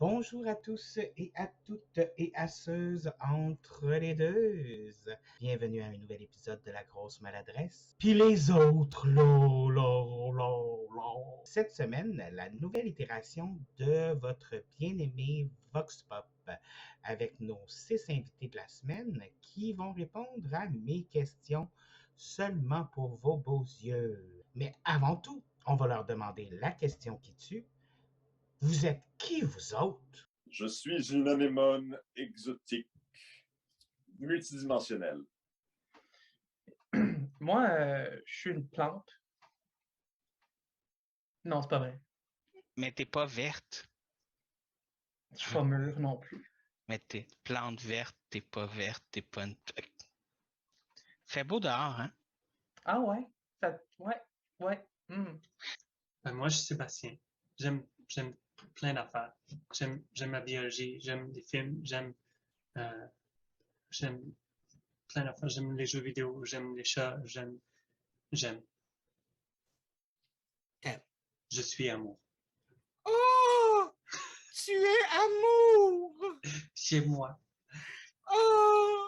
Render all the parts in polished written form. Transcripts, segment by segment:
Bonjour à tous et à toutes et à ceux entre les deux. Bienvenue à un nouvel épisode de La Grosse Maladresse. Puis les autres, là. Cette semaine, la nouvelle itération de votre bien-aimé Vox Pop avec nos 6 invités de la semaine qui vont répondre à mes questions seulement pour vos beaux yeux. Mais avant tout, on va leur demander la question qui tue. Vous êtes qui, vous autres? Je suis une anémone exotique, multidimensionnelle. Moi, je suis une plante. Non, c'est pas vrai. Mais t'es pas verte. Je suis pas mûr non plus. Mais t'es plante verte, t'es pas verte, t'es pas une... Fait beau dehors, hein? Ah ouais? Ouais. Moi, je suis Sébastien. J'aime plein d'affaires. J'aime la biologie, j'aime les films, j'aime plein d'affaires. J'aime les jeux vidéo, j'aime les chats, j'aime. Je suis amour. Oh! Tu es amour! Chez moi. Oh!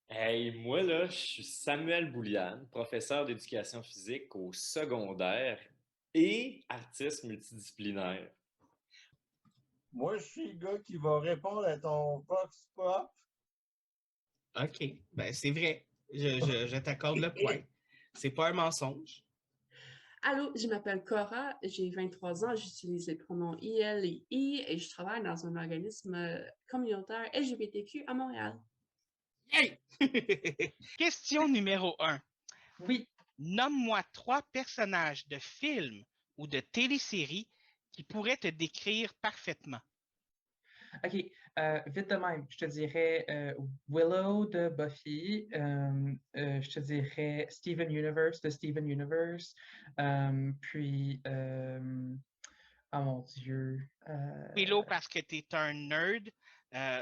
Hey, moi là, je suis Samuel Bouliane, professeur d'éducation physique au secondaire et artiste multidisciplinaire. Moi, je suis le gars qui va répondre à ton Vox Pop. OK, ben c'est vrai. Je t'accorde le point. C'est pas un mensonge. Allô, je m'appelle Cora, j'ai 23 ans, j'utilise les pronoms IL et I et je travaille dans un organisme communautaire LGBTQ à Montréal. Hey! Question numéro 1. Oui. Nomme-moi 3 personnages de films ou de téléséries qui pourraient te décrire parfaitement. OK. Vite de même, je te dirais Willow de Buffy. Je te dirais Steven Universe de Steven Universe. Oh mon Dieu. Willow parce que t'es un nerd.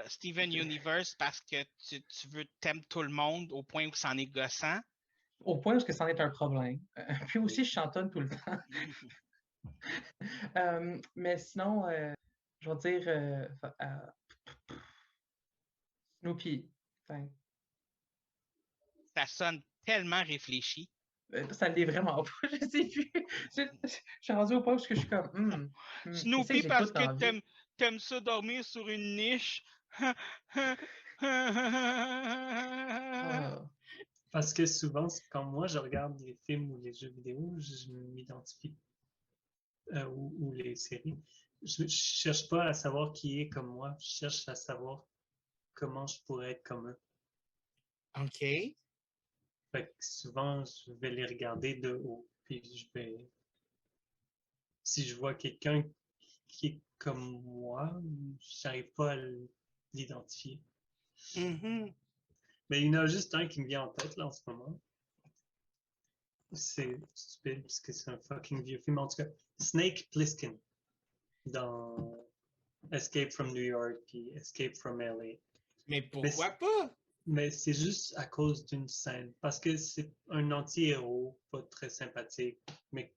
Steven Universe parce que tu t'aimes tout le monde au point où c'en est gossant. Au point où c'en est un problème. Puis aussi, je chantonne tout le temps. Mais sinon, je vais dire Snoopy. Enfin, Ça sonne tellement réfléchi. ça l'est vraiment pas, je sais plus. Je suis rendu au point où je suis comme Snoopy parce que t'aimes ça dormir sur une niche. Parce que souvent, quand moi je regarde les films ou les jeux vidéo, je m'identifie ou les séries. Je cherche pas à savoir qui est comme moi, je cherche à savoir comment je pourrais être comme eux. OK. Fait que souvent, je vais les regarder de haut, puis si je vois quelqu'un qui est comme moi, j'arrive pas à l'identifier. Mm-hmm. Mais il y en a juste un qui me vient en tête, là, en ce moment. C'est stupide, parce que c'est un fucking vieux film. En tout cas, Snake Plissken, dans Escape from New York, puis Escape from LA. Mais pourquoi pas? Mais c'est juste à cause d'une scène. Parce que c'est un anti-héros, pas très sympathique, mais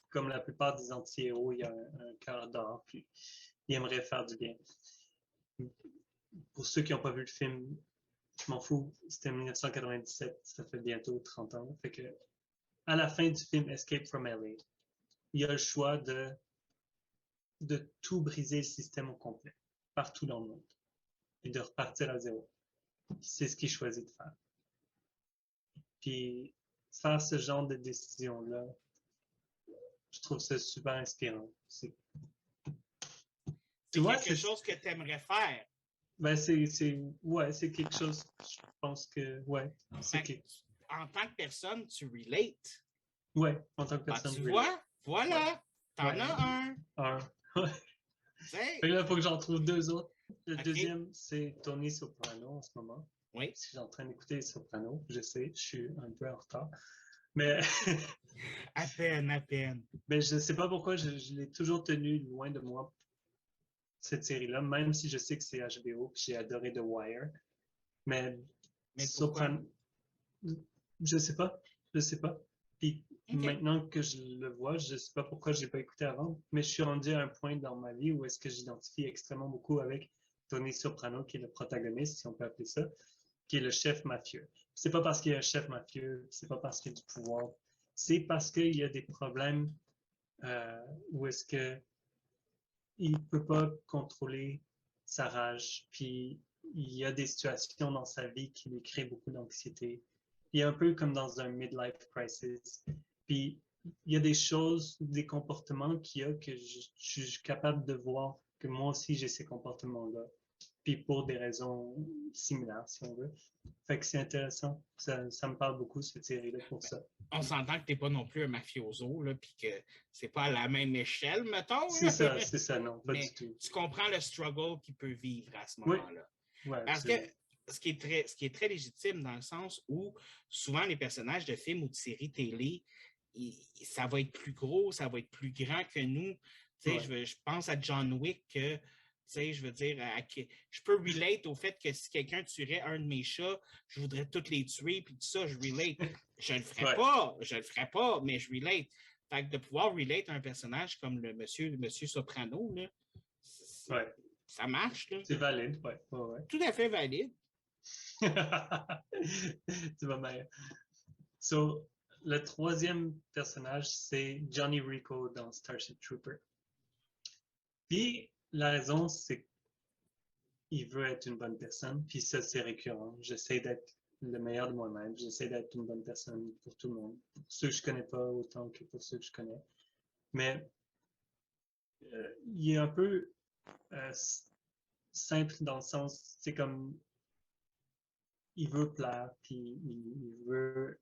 comme la plupart des anti-héros, il y a un cœur d'or, puis il aimerait faire du bien. Pour ceux qui n'ont pas vu le film, je m'en fous, c'était 1997, ça fait bientôt 30 ans. Fait que, à la fin du film Escape from LA, il y a le choix de tout briser le système au complet, partout dans le monde, et de repartir à zéro. C'est ce qu'il choisit de faire. Puis, faire ce genre de décision-là, je trouve ça super inspirant. C'est quelque chose que tu aimerais faire. Ben, c'est quelque chose, je pense que, ouais. En tant que personne, tu relates. Ouais, en tant que personne. Tu vois? Voilà! T'en as un! Fait que là, il faut que j'en trouve 2 autres. Le deuxième, c'est Tony Soprano en ce moment. Oui. Si je suis en train d'écouter Soprano, je sais, je suis un peu en retard. Mais. À peine. Mais je ne sais pas pourquoi je l'ai toujours tenu loin de moi, cette série-là, même si je sais que c'est HBO, puis j'ai adoré The Wire. Mais Soprano. Je sais pas. Puis Ok. Maintenant que je le vois, je ne sais pas pourquoi je n'ai pas écouté avant, mais je suis rendu à un point dans ma vie où est-ce que j'identifie extrêmement beaucoup avec Tony Soprano, qui est le protagoniste, si on peut appeler ça, qui est le chef mafieux. C'est pas parce qu'il y a un chef mafieux, c'est pas parce qu'il y a du pouvoir, c'est parce qu'il y a des problèmes où est-ce que il peut pas contrôler sa rage, puis il y a des situations dans sa vie qui lui créent beaucoup d'anxiété. Il est un peu comme dans un midlife crisis. Puis il y a des choses, des comportements qu'il y a que je suis capable de voir que moi aussi j'ai ces comportements-là. Puis pour des raisons similaires, si on veut. Fait que c'est intéressant. Ça me parle beaucoup, cette série-là, pour ça. On s'entend que tu n'es pas non plus un mafioso, là, puis que c'est pas à la même échelle, mettons. C'est ça, non, pas Mais du tout. tu comprends le struggle qu'il peut vivre à ce Oui. moment-là. Ouais, Parce absolument. que ce qui est très légitime dans le sens où souvent les personnages de films ou de séries télé, ça va être plus gros, ça va être plus grand que nous. Tu sais, Ouais. je pense à John Wick que, tu sais, je veux dire, je peux relate au fait que si quelqu'un tuerait un de mes chats, je voudrais tous les tuer, puis tout ça, je relate. Je le ferais Ouais. pas, mais je relate. Fait que de pouvoir relate à un personnage comme le monsieur Soprano, là, Ouais. ça marche, là. C'est valide, ouais. Tout à fait valide. Tu vas bien. So, le troisième personnage, c'est Johnny Rico dans Starship Trooper. Puis, la raison, c'est qu'il veut être une bonne personne, puis ça, c'est récurrent. J'essaie d'être le meilleur de moi-même. J'essaie d'être une bonne personne pour tout le monde. Pour ceux que je connais pas autant que pour ceux que je connais. Mais, il est un peu simple dans le sens, c'est comme il veut plaire, puis il veut,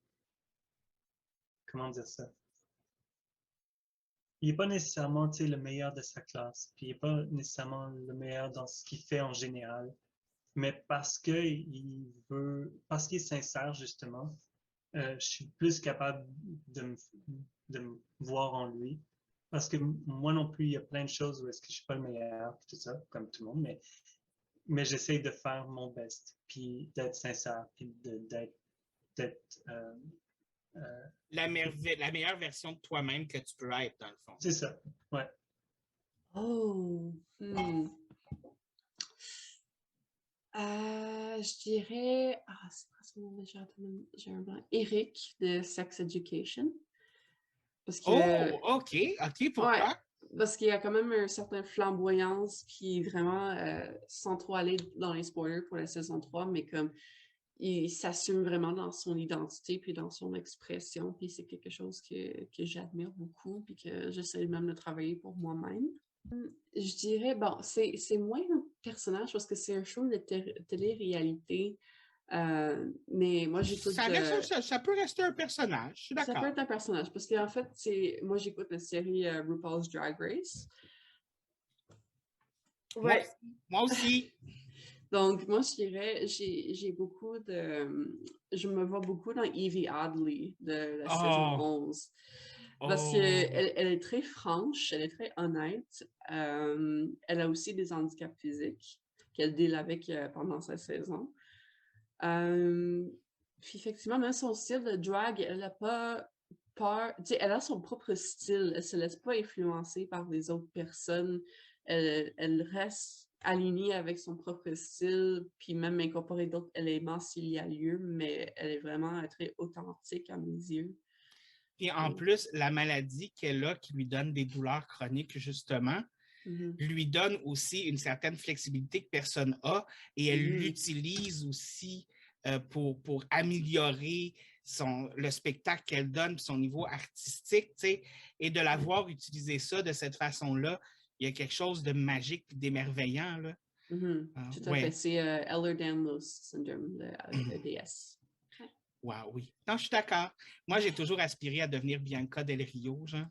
comment dire ça? Il n'est pas nécessairement, tu sais, le meilleur de sa classe, puis il n'est pas nécessairement le meilleur dans ce qu'il fait en général, mais parce qu'il est sincère, justement, je suis plus capable de me voir en lui. Parce que moi non plus, il y a plein de choses où est-ce que je suis pas le meilleur, tout ça, comme tout le monde, mais j'essaie de faire mon best, puis d'être sincère, puis d'être la meilleure version de toi-même que tu peux être, dans le fond. c'est ça, ouais. Oh, je dirais, c'est quoi son nom déjà? J'ai un blanc. Eric de Sex Education. Parce que, OK, pourquoi? ouais, parce qu'il y a quand même un certain flamboyance, puis vraiment, sans trop aller dans les spoilers pour la saison 3, mais comme il s'assume vraiment dans son identité puis dans son expression, puis c'est quelque chose que j'admire beaucoup, puis que j'essaie même de travailler pour moi-même. Je dirais, bon, c'est moins un personnage parce que c'est un show de télé-réalité, mais moi j'écoute... Ça peut rester un personnage, je suis Ça d'accord. peut être un personnage, parce qu'en fait, moi j'écoute la série RuPaul's Drag Race. Ouais. Moi aussi. Donc, moi, je dirais, j'ai beaucoup de... Je me vois beaucoup dans Evie Oddly de la saison 11. Parce qu'elle est très franche, elle est très honnête. Elle a aussi des handicaps physiques qu'elle deal avec pendant sa saison. Puis effectivement, même son style de drag, elle n'a pas peur... Tu sais, elle a son propre style. Elle ne se laisse pas influencer par les autres personnes. Elle reste alignée avec son propre style, puis même incorporer d'autres éléments s'il y a lieu, mais elle est vraiment très authentique à mes yeux. Et en plus, la maladie qu'elle a qui lui donne des douleurs chroniques, justement, lui donne aussi une certaine flexibilité que personne n'a et elle l'utilise aussi pour améliorer le spectacle qu'elle donne, son niveau artistique, tu sais, et de l'avoir utilisé ça de cette façon-là, il y a quelque chose de magique et d'émerveillant, là. Tout à fait. C'est Ehlers-Danlos syndrome, le DS. Wow, oui. Non, je suis d'accord. Moi, j'ai toujours aspiré à devenir Bianca Del Rio, genre.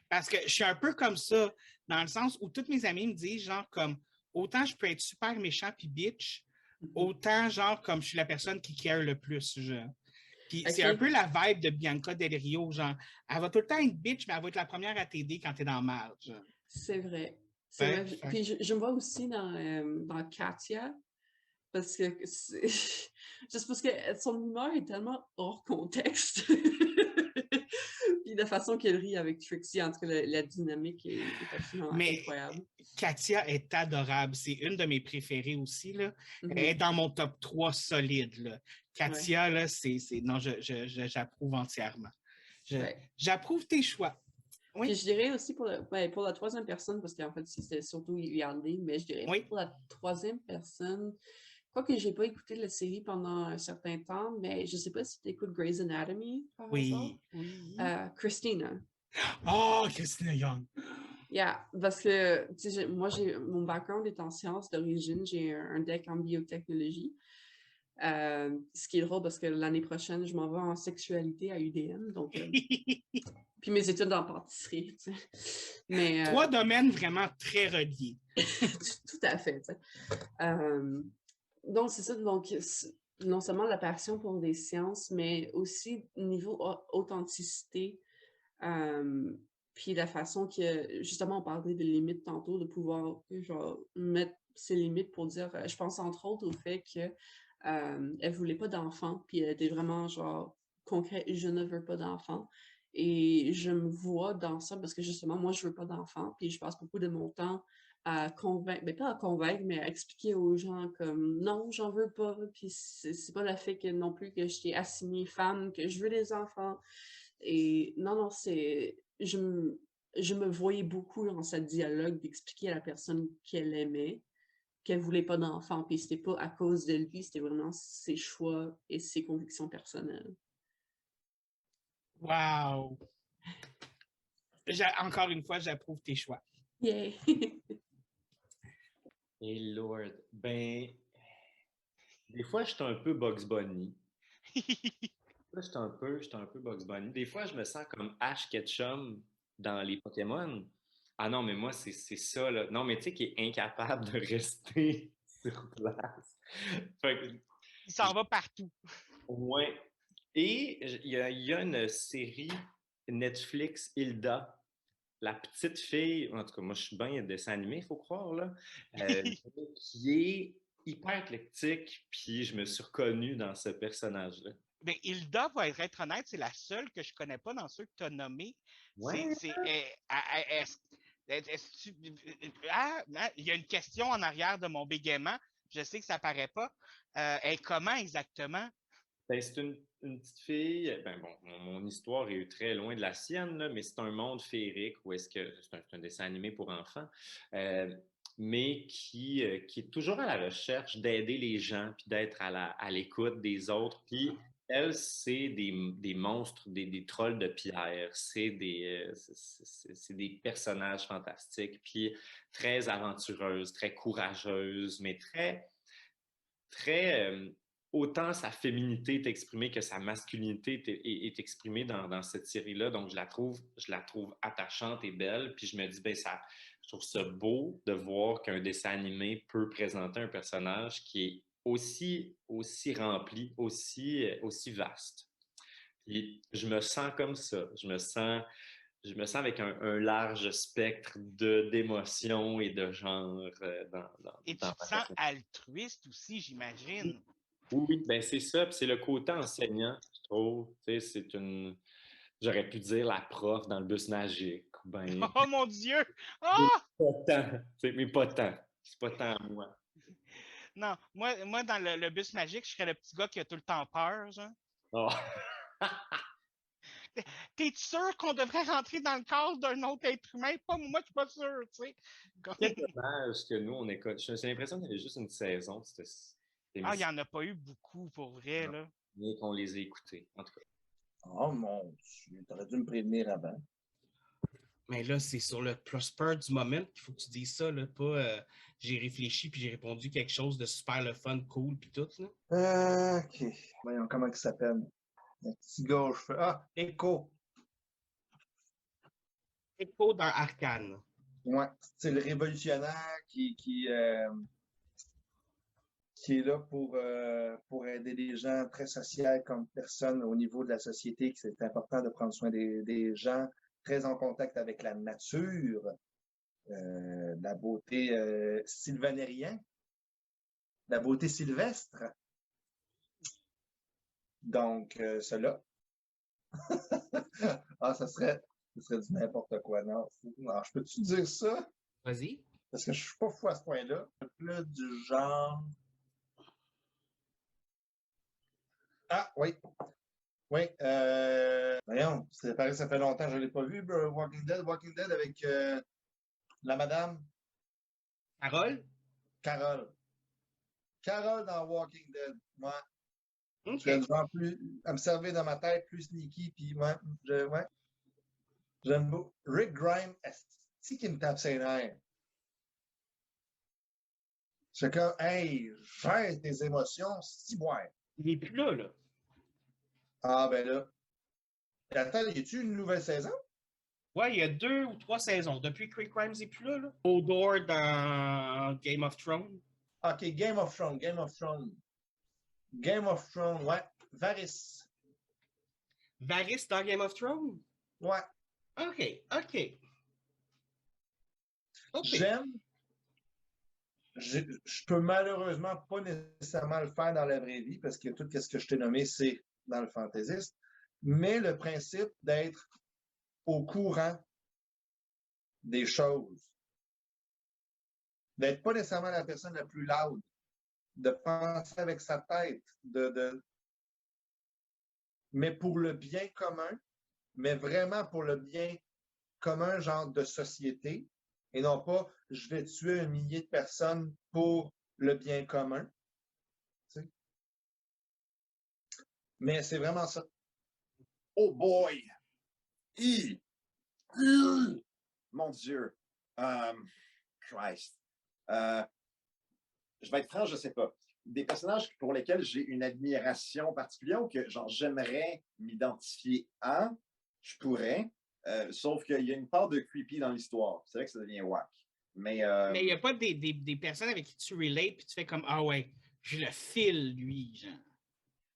Parce que je suis un peu comme ça, dans le sens où toutes mes amies me disent, genre, comme, autant je peux être super méchant puis bitch, autant, genre, comme je suis la personne qui care le plus, genre. Puis c'est un peu la vibe de Bianca Del Rio, genre, elle va tout le temps être bitch, mais elle va être la première à t'aider quand t'es dans le mal, genre. C'est vrai. Puis je me vois aussi dans Katia, parce que juste parce que son humeur est tellement hors contexte. Puis la façon qu'elle rit avec Trixie entre la dynamique est absolument Mais incroyable. Katia est adorable. C'est une de mes préférées aussi, là. Elle est dans mon top 3 solide, là. Katia, là, non, j'approuve entièrement. J'approuve tes choix. Oui. Puis je dirais aussi pour la troisième personne, parce qu'en fait, c'était surtout Yardley, mais je dirais pour la troisième personne, quoique j'ai pas écouté la série pendant un certain temps, mais je sais pas si tu écoutes Grey's Anatomy par hasard. Christina. Oh, Christina Young! Yeah, parce que moi, mon background est en sciences d'origine, j'ai un deck en biotechnologie. Ce qui est drôle parce que l'année prochaine, je m'en vais en sexualité à UDM, donc puis mes études en pâtisserie. Tu sais. Mais, 3 domaines vraiment très reliés. Tout à fait. Tu sais. Donc, c'est ça. Donc, non seulement la passion pour les sciences, mais aussi niveau authenticité. Puis la façon que, justement, on parlait des limites tantôt, de pouvoir genre, mettre ses limites pour dire, je pense entre autres au fait que elle voulait pas d'enfant, puis elle était vraiment genre concret, je ne veux pas d'enfant. Et je me vois dans ça parce que justement, moi, je veux pas d'enfant, puis je passe beaucoup de mon temps à convaincre, mais pas à convaincre, mais à expliquer aux gens comme non, j'en veux pas, puis c'est pas le fait que non plus que je t'ai assignée femme, que je veux des enfants. Et non, je me voyais beaucoup dans ce dialogue d'expliquer à la personne qu'elle aimait qu'elle voulait pas d'enfant, puis c'était pas à cause de lui, c'était vraiment ses choix et ses convictions personnelles. Wow! Encore une fois, j'approuve tes choix. Yeah! Et Lord, ben, des fois, je suis un peu Bugs Bunny. Là, je suis un peu Bugs Bunny. Des fois, je me sens comme Ash Ketchum dans les Pokémon. Ah non, mais moi, c'est ça, là. Non, mais tu sais, qui est incapable de rester sur place. Fait que, il s'en va partout. Ouais. Et il y a une série Netflix, Hilda, la petite fille, en tout cas, moi, je suis bien dessin animé, il faut croire, là, qui est hyper éclectique, puis je me suis reconnu dans ce personnage-là. Ben, Hilda, pour être honnête, c'est la seule que je ne connais pas dans ceux que tu as nommés. Ouais. Il y a une question en arrière de mon bégaiement. Je sais que ça ne paraît pas. Comment exactement? Ben, c'est une petite fille. Ben bon, mon histoire est très loin de la sienne, là, mais c'est un monde féerique où est-ce que c'est un dessin animé pour enfants, mais qui est toujours à la recherche d'aider les gens puis d'être à l'écoute des autres. Puis elle, c'est des monstres, des trolls de pierre. C'est des personnages fantastiques, puis très aventureuses, très courageuses, mais très autant sa féminité est exprimée que sa masculinité est exprimée dans cette série-là. Donc, je la trouve attachante et belle. Puis je me dis, ben je trouve ça beau de voir qu'un dessin animé peut présenter un personnage qui est aussi rempli, aussi vaste. Puis je me sens comme ça. Je me sens avec un large spectre d'émotions et de genres. Et tu te sens altruiste aussi, j'imagine. Oui, ben c'est ça. Puis c'est le côté enseignant, je trouve. Tu sais, j'aurais pu dire la prof dans le bus magique. Ben, oh mon Dieu! Oh! pas tant. Mais pas tant. C'est pas tant à moi. Non, moi dans le bus magique, je serais le petit gars qui a tout le temps peur, genre. Oh. T'es sûr qu'on devrait rentrer dans le corps d'un autre être humain? Pas moi, je suis pas sûr, tu sais. Quel dommage que nous, on écoute. J'ai l'impression qu'il y avait juste une saison. Il n'y en a pas eu beaucoup, pour vrai, là. Mais qu'on les ait écoutés, en tout cas. Oh mon Dieu, t'aurais dû me prévenir avant. Mais là, c'est sur le spur du moment qu'il faut que tu dises ça, là, pas j'ai réfléchi puis j'ai répondu quelque chose de super le fun, cool, puis tout, là. OK. Voyons, comment il s'appelle? Le petit gauche. Ah, Echo. Echo dans Arcane. Ouais, c'est le révolutionnaire qui est là pour aider les gens très sociaux comme personne au niveau de la société, que c'est important de prendre soin des gens, très en contact avec la nature, la beauté sylvanérienne, la beauté sylvestre. Donc, cela. Ah, ça serait du n'importe quoi. Non, non, je peux-tu dire ça? Vas-y. Parce que je suis pas fou à ce point-là. Plus du genre. Ah, oui. Oui. Voyons, ça fait longtemps que je ne l'ai pas vu, Walking Dead. Walking Dead avec la madame Carole? Carole. Carole dans Walking Dead. Moi, OK. je suis genre plus à me servir dans ma tête, plus sneaky, puis ouais, j'aime beaucoup. Rick Grimes, est-ce qui me tape ses nerfs? C'est comme, hey, gère tes émotions, si ouais. Il n'est plus là. Ah, ben là. Attends, y a-tu une nouvelle saison? Ouais, il y a 2 ou 3 saisons. Depuis que Rick Grimes n'est plus là. Hodor dans Game of Thrones. OK, Game of Thrones. Game of Thrones, ouais. Varys. Varys dans Game of Thrones? Ouais. OK. J'aime. Je peux malheureusement pas nécessairement le faire dans la vraie vie parce que tout ce que je t'ai nommé, c'est dans le fantaisiste. Mais le principe d'être au courant des choses, d'être pas nécessairement la personne la plus loud, de penser avec sa tête, mais pour le bien commun, mais vraiment pour le bien commun, genre de société, et non pas je vais tuer 1 millier de personnes pour le bien commun. Tu sais? Mais c'est vraiment ça. Oh boy! Mon Dieu! Christ! Je vais être franc, je ne sais pas. Des personnages pour lesquels j'ai une admiration particulière ou que genre j'aimerais m'identifier à, je pourrais. Sauf qu'il y a une part de creepy dans l'histoire. C'est vrai que ça devient whack. Mais il n'y a pas des personnes avec qui tu relates puis tu fais comme ah ouais, je le file, lui, genre.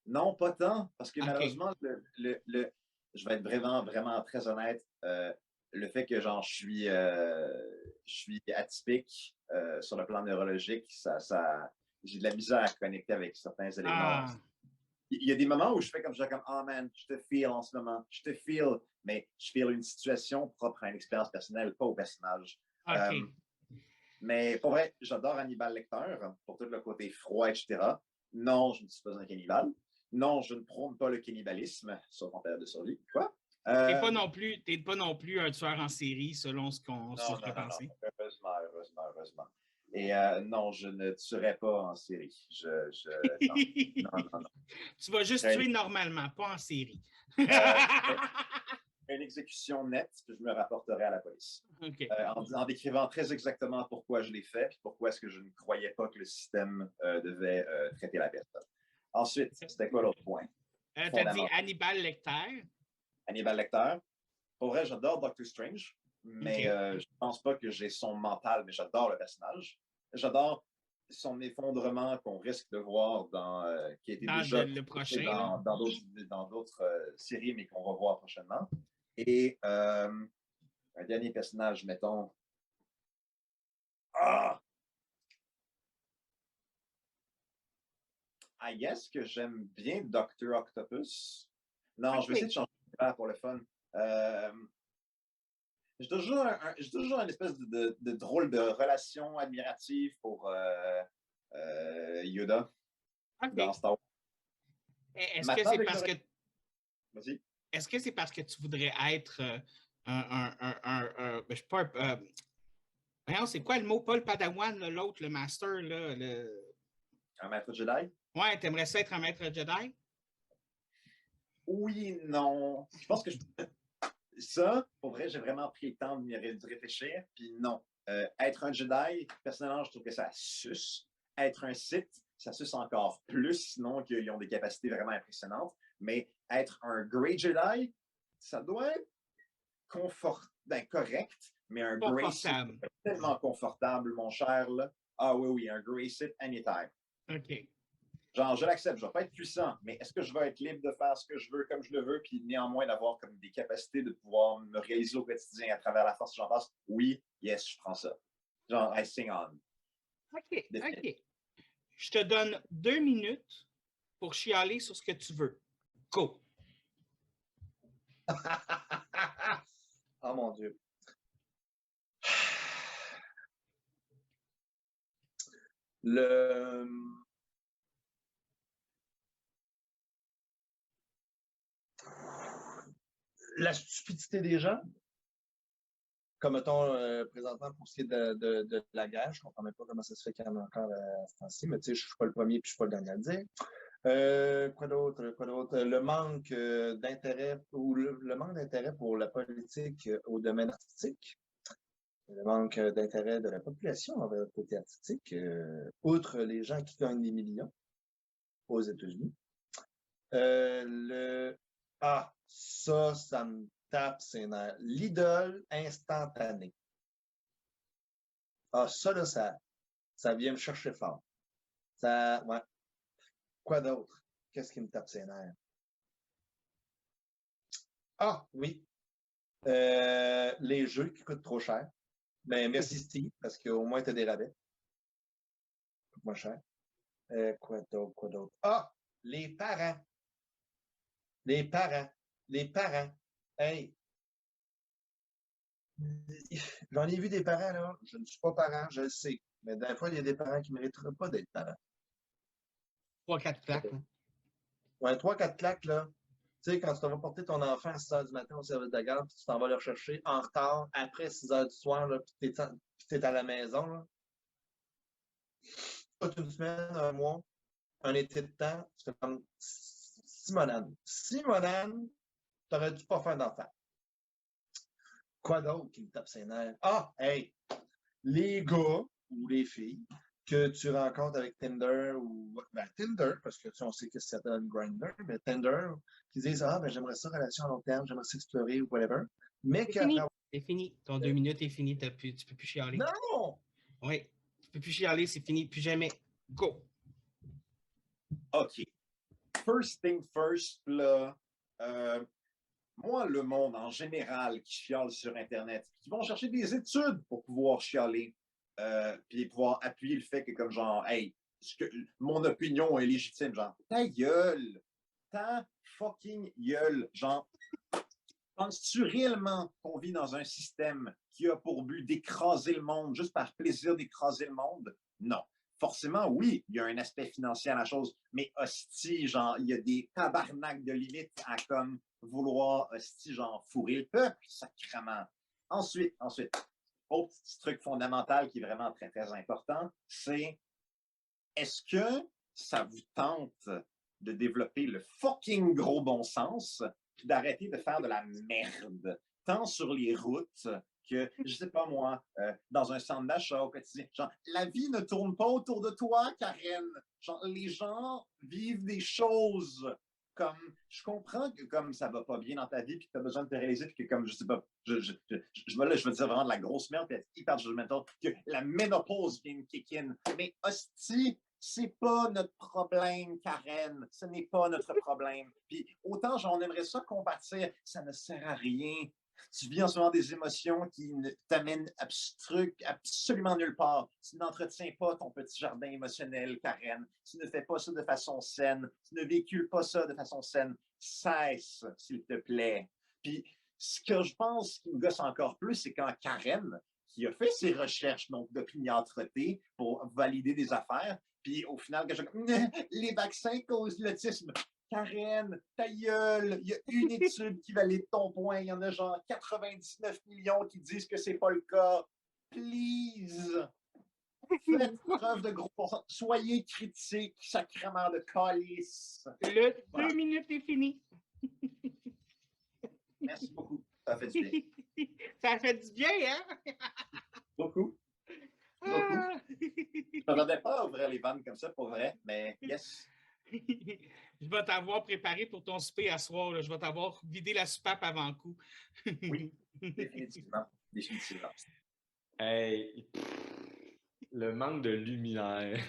Non, pas tant. Parce que Okay. malheureusement, je vais être vraiment, vraiment très honnête. Le fait que genre je suis atypique sur le plan neurologique, j'ai de la misère à connecter avec certains éléments. Il y a des moments où je fais comme oh man, je te feel en ce moment, je te feel, mais je feel une situation propre à une expérience personnelle, pas au personnage. Okay. Mais pour vrai, j'adore Hannibal Lecter pour tout le côté froid, etc. Non, je ne suis pas un cannibale. Non, je ne prône pas le cannibalisme, sauf en période de survie. Quoi? T'es pas non plus un tueur en série, selon ce qu'on pourrait penser. Non. Heureusement. Et non, je ne tuerai pas en série. Non. Tu vas juste tuer normalement, pas en série. Une exécution nette que je me rapporterai à la police. Okay. En décrivant très exactement pourquoi je l'ai fait et pourquoi est-ce que je ne croyais pas que le système devait traiter la personne. Ensuite, c'était quoi l'autre point? Tu as dit Hannibal Lecter. Hannibal Lecter. Pour vrai, j'adore Doctor Strange, mais je ne pense pas que j'ai son mental, mais j'adore le personnage. J'adore son effondrement qu'on risque de voir qui a été déjà le prochain, dans d'autres séries, mais qu'on va voir prochainement. Et un dernier personnage, mettons. I guess que j'aime bien Dr. Octopus. Non, okay. Je vais essayer de changer de pour le fun. J'ai toujours une espèce de drôle de relation admirative pour Yoda dans Star Wars. Est-ce que c'est parce que... Vas-y. Est-ce que c'est parce que tu voudrais être je sais pas, c'est quoi le mot? Pas le Padawan, l'autre, le Master, là, un maître Jedi? Ouais, t'aimerais ça être un maître Jedi? Oui, non. Je pense que ça, pour vrai, j'ai vraiment pris le temps de réfléchir, puis non. Être un Jedi, personnellement, je trouve que ça suce. Être un Sith, ça suce encore plus, sinon qu'ils ont des capacités vraiment impressionnantes. Mais être un Grey Jedi, ça doit être correct, mais un Grey Sith, tellement confortable, mon cher. Là. Ah oui, un Grey Sith anytime. OK. Genre, je l'accepte, je ne vais pas être puissant, mais est-ce que je vais être libre de faire ce que je veux comme je le veux, puis néanmoins d'avoir comme des capacités de pouvoir me réaliser au quotidien à travers la force que j'en passe? Oui, yes, je prends ça. Genre, I sing on. OK. Je te donne 2 minutes pour chialer sur ce que tu veux. Go! Oh mon Dieu. Le... La stupidité des gens, comme mettons présentement pour ce qui est de la guerre, je ne comprends même pas comment ça se fait qu'il y en a encore à ce temps-ci, mais tu sais, je ne suis pas le premier et je ne suis pas le dernier à le dire. Quoi d'autre? Quoi d'autre? Le manque d'intérêt ou le manque d'intérêt pour la politique au domaine artistique. Le manque d'intérêt de la population envers le côté artistique, outre les gens qui gagnent des millions aux États-Unis. Ça me tape ses nerfs. L'idole instantanée. Ça, là, ça vient me chercher fort. Ça, ouais. Quoi d'autre? Qu'est-ce qui me tape ses nerfs? Oui. Les jeux qui coûtent trop cher. Ben, merci Steve, parce qu'au moins, tu as des rabais. Coûte moins cher. Quoi d'autre? Quoi d'autre? Les parents. Les parents. Les parents. Hey. J'en ai vu des parents, là. Je ne suis pas parent, je le sais. Mais des fois, il y a des parents qui ne mériteraient pas d'être parents. 3-4 claques. Hein. Ouais, 3-4 claques, là. Tu sais, quand tu vas porter ton enfant à 6 h du matin au service de garde, puis tu t'en vas le rechercher en retard, après 6 h du soir, là, puis tu es à la maison, là. Toute une semaine, un mois, un été de temps, tu fais comme Simonane. Simonane, t'aurais dû pas faire d'enfant. Quoi d'autre qui me tape ses nerfs? Hey! Les gars ou les filles que tu rencontres avec Tinder ou Tinder, parce que on sait que c'est un Grindr, mais Tinder, qui disent j'aimerais ça, relation à long terme, j'aimerais s'explorer ou whatever. Mais qu'après. C'est fini. Ton 2 minutes est fini. Tu peux plus chialer. Non! Oui. Tu peux plus chialer, c'est fini. Plus jamais. Go! OK. First thing first, là, moi, le monde en général qui chiale sur Internet, qui vont chercher des études pour pouvoir chialer, puis pouvoir appuyer le fait que comme genre, hey, mon opinion est légitime, genre, ta gueule, ta fucking gueule, genre, penses-tu réellement qu'on vit dans un système qui a pour but d'écraser le monde, juste par plaisir d'écraser le monde? Non. Forcément, oui, il y a un aspect financier à la chose, mais hostie, genre, il y a des tabarnaks de limites à comme vouloir, hostie, genre, fourrer le peuple, sacrément. Ensuite, autre petit truc fondamental qui est vraiment très, très important, c'est est-ce que ça vous tente de développer le fucking gros bon sens puis d'arrêter de faire de la merde, tant sur les routes que, je sais pas moi, dans un centre d'achat au quotidien. Genre, la vie ne tourne pas autour de toi, Karen. Genre, les gens vivent des choses. Comme, je comprends que comme ça va pas bien dans ta vie, puis que tu as besoin de te réaliser, puis que comme, je sais pas, je veux dire vraiment de la grosse merde, puis être hyper judgmental, que la ménopause vient de kick in. Mais hostie, c'est pas notre problème, Karen. Ce n'est pas notre problème. Puis autant j'en aimerais ça compartir, ça ne sert à rien. Tu vis en ce moment des émotions qui ne t'amènent absolument nulle part. Tu n'entretiens pas ton petit jardin émotionnel, Karen. Tu ne fais pas ça de façon saine. Tu ne véhicules pas ça de façon saine. Cesse, s'il te plaît. Puis ce que je pense qui me gosse encore plus, c'est quand Karen, qui a fait ses recherches donc d'opiniâtreté pour valider des affaires, puis au final, les vaccins causent l'autisme. Karen, ta gueule, il y a une étude qui valide ton point. Il y en a genre 99 millions qui disent que c'est pas le cas. Please! Faites preuve de gros pourcentage. Soyez critiques, sacrément de calice. Le 2 minutes est fini. Merci beaucoup. Ça fait du bien. Ça fait du bien, hein? Beaucoup. Je m'attendais pas à ouvrir les vannes comme ça pour vrai, mais yes. Je vais t'avoir préparé pour ton souper à soir. Là. Je vais t'avoir vidé la soupape avant coup. Oui, définitivement. Hey, le manque de lumière.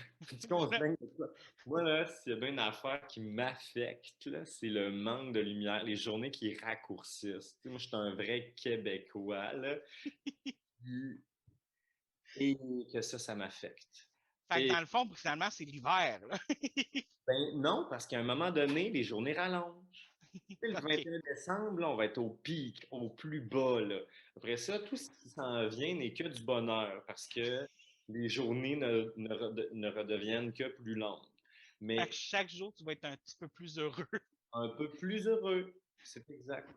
Moi, là, s'il y a bien une affaire qui m'affecte, là, c'est le manque de lumière, les journées qui raccourcissent. Tu sais, moi, je suis un vrai Québécois, là. Et que ça m'affecte. Fait que dans le fond, finalement, c'est l'hiver. Ben non, parce qu'à un moment donné, les journées rallongent. Le OK. 21 décembre, là, on va être au pic, au plus bas, là. Après ça, tout ce qui s'en vient n'est que du bonheur parce que les journées ne redeviennent que plus longues. Fait Mais que chaque jour, tu vas être un petit peu plus heureux. un peu plus heureux. C'est exact.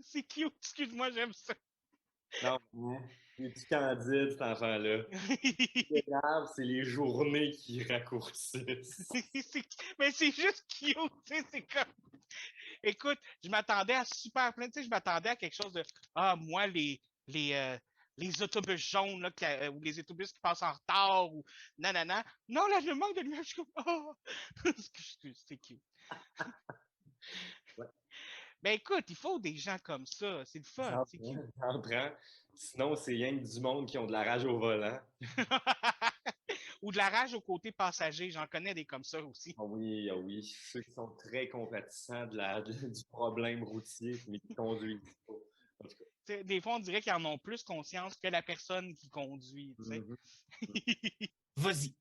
C'est cute, excuse-moi, j'aime ça. Non, il est candide, cet enfant-là. Ce qui est grave, c'est les journées qui raccourcissent. Mais c'est juste cute, tu sais, c'est comme... Écoute, je m'attendais à super plein, tu sais, je m'attendais à quelque chose de ah, moi, les autobus jaunes, là, ou les autobus qui passent en retard, ou nanana. Non, là, le manque de lumière, je suis comme oh! Excuse, c'est cute. Ouais. Ben écoute, il faut des gens comme ça, c'est le fun, c'est cute. J'en prends. Sinon, c'est rien que du monde qui ont de la rage au volant. Ou de la rage au côté passager, j'en connais des comme ça aussi. Ah oui, ceux qui sont très compatissants du problème routier, mais qui conduisent pas. En tout cas. T'sais, des fois, on dirait qu'ils en ont plus conscience que la personne qui conduit. Mhm. Vas-y.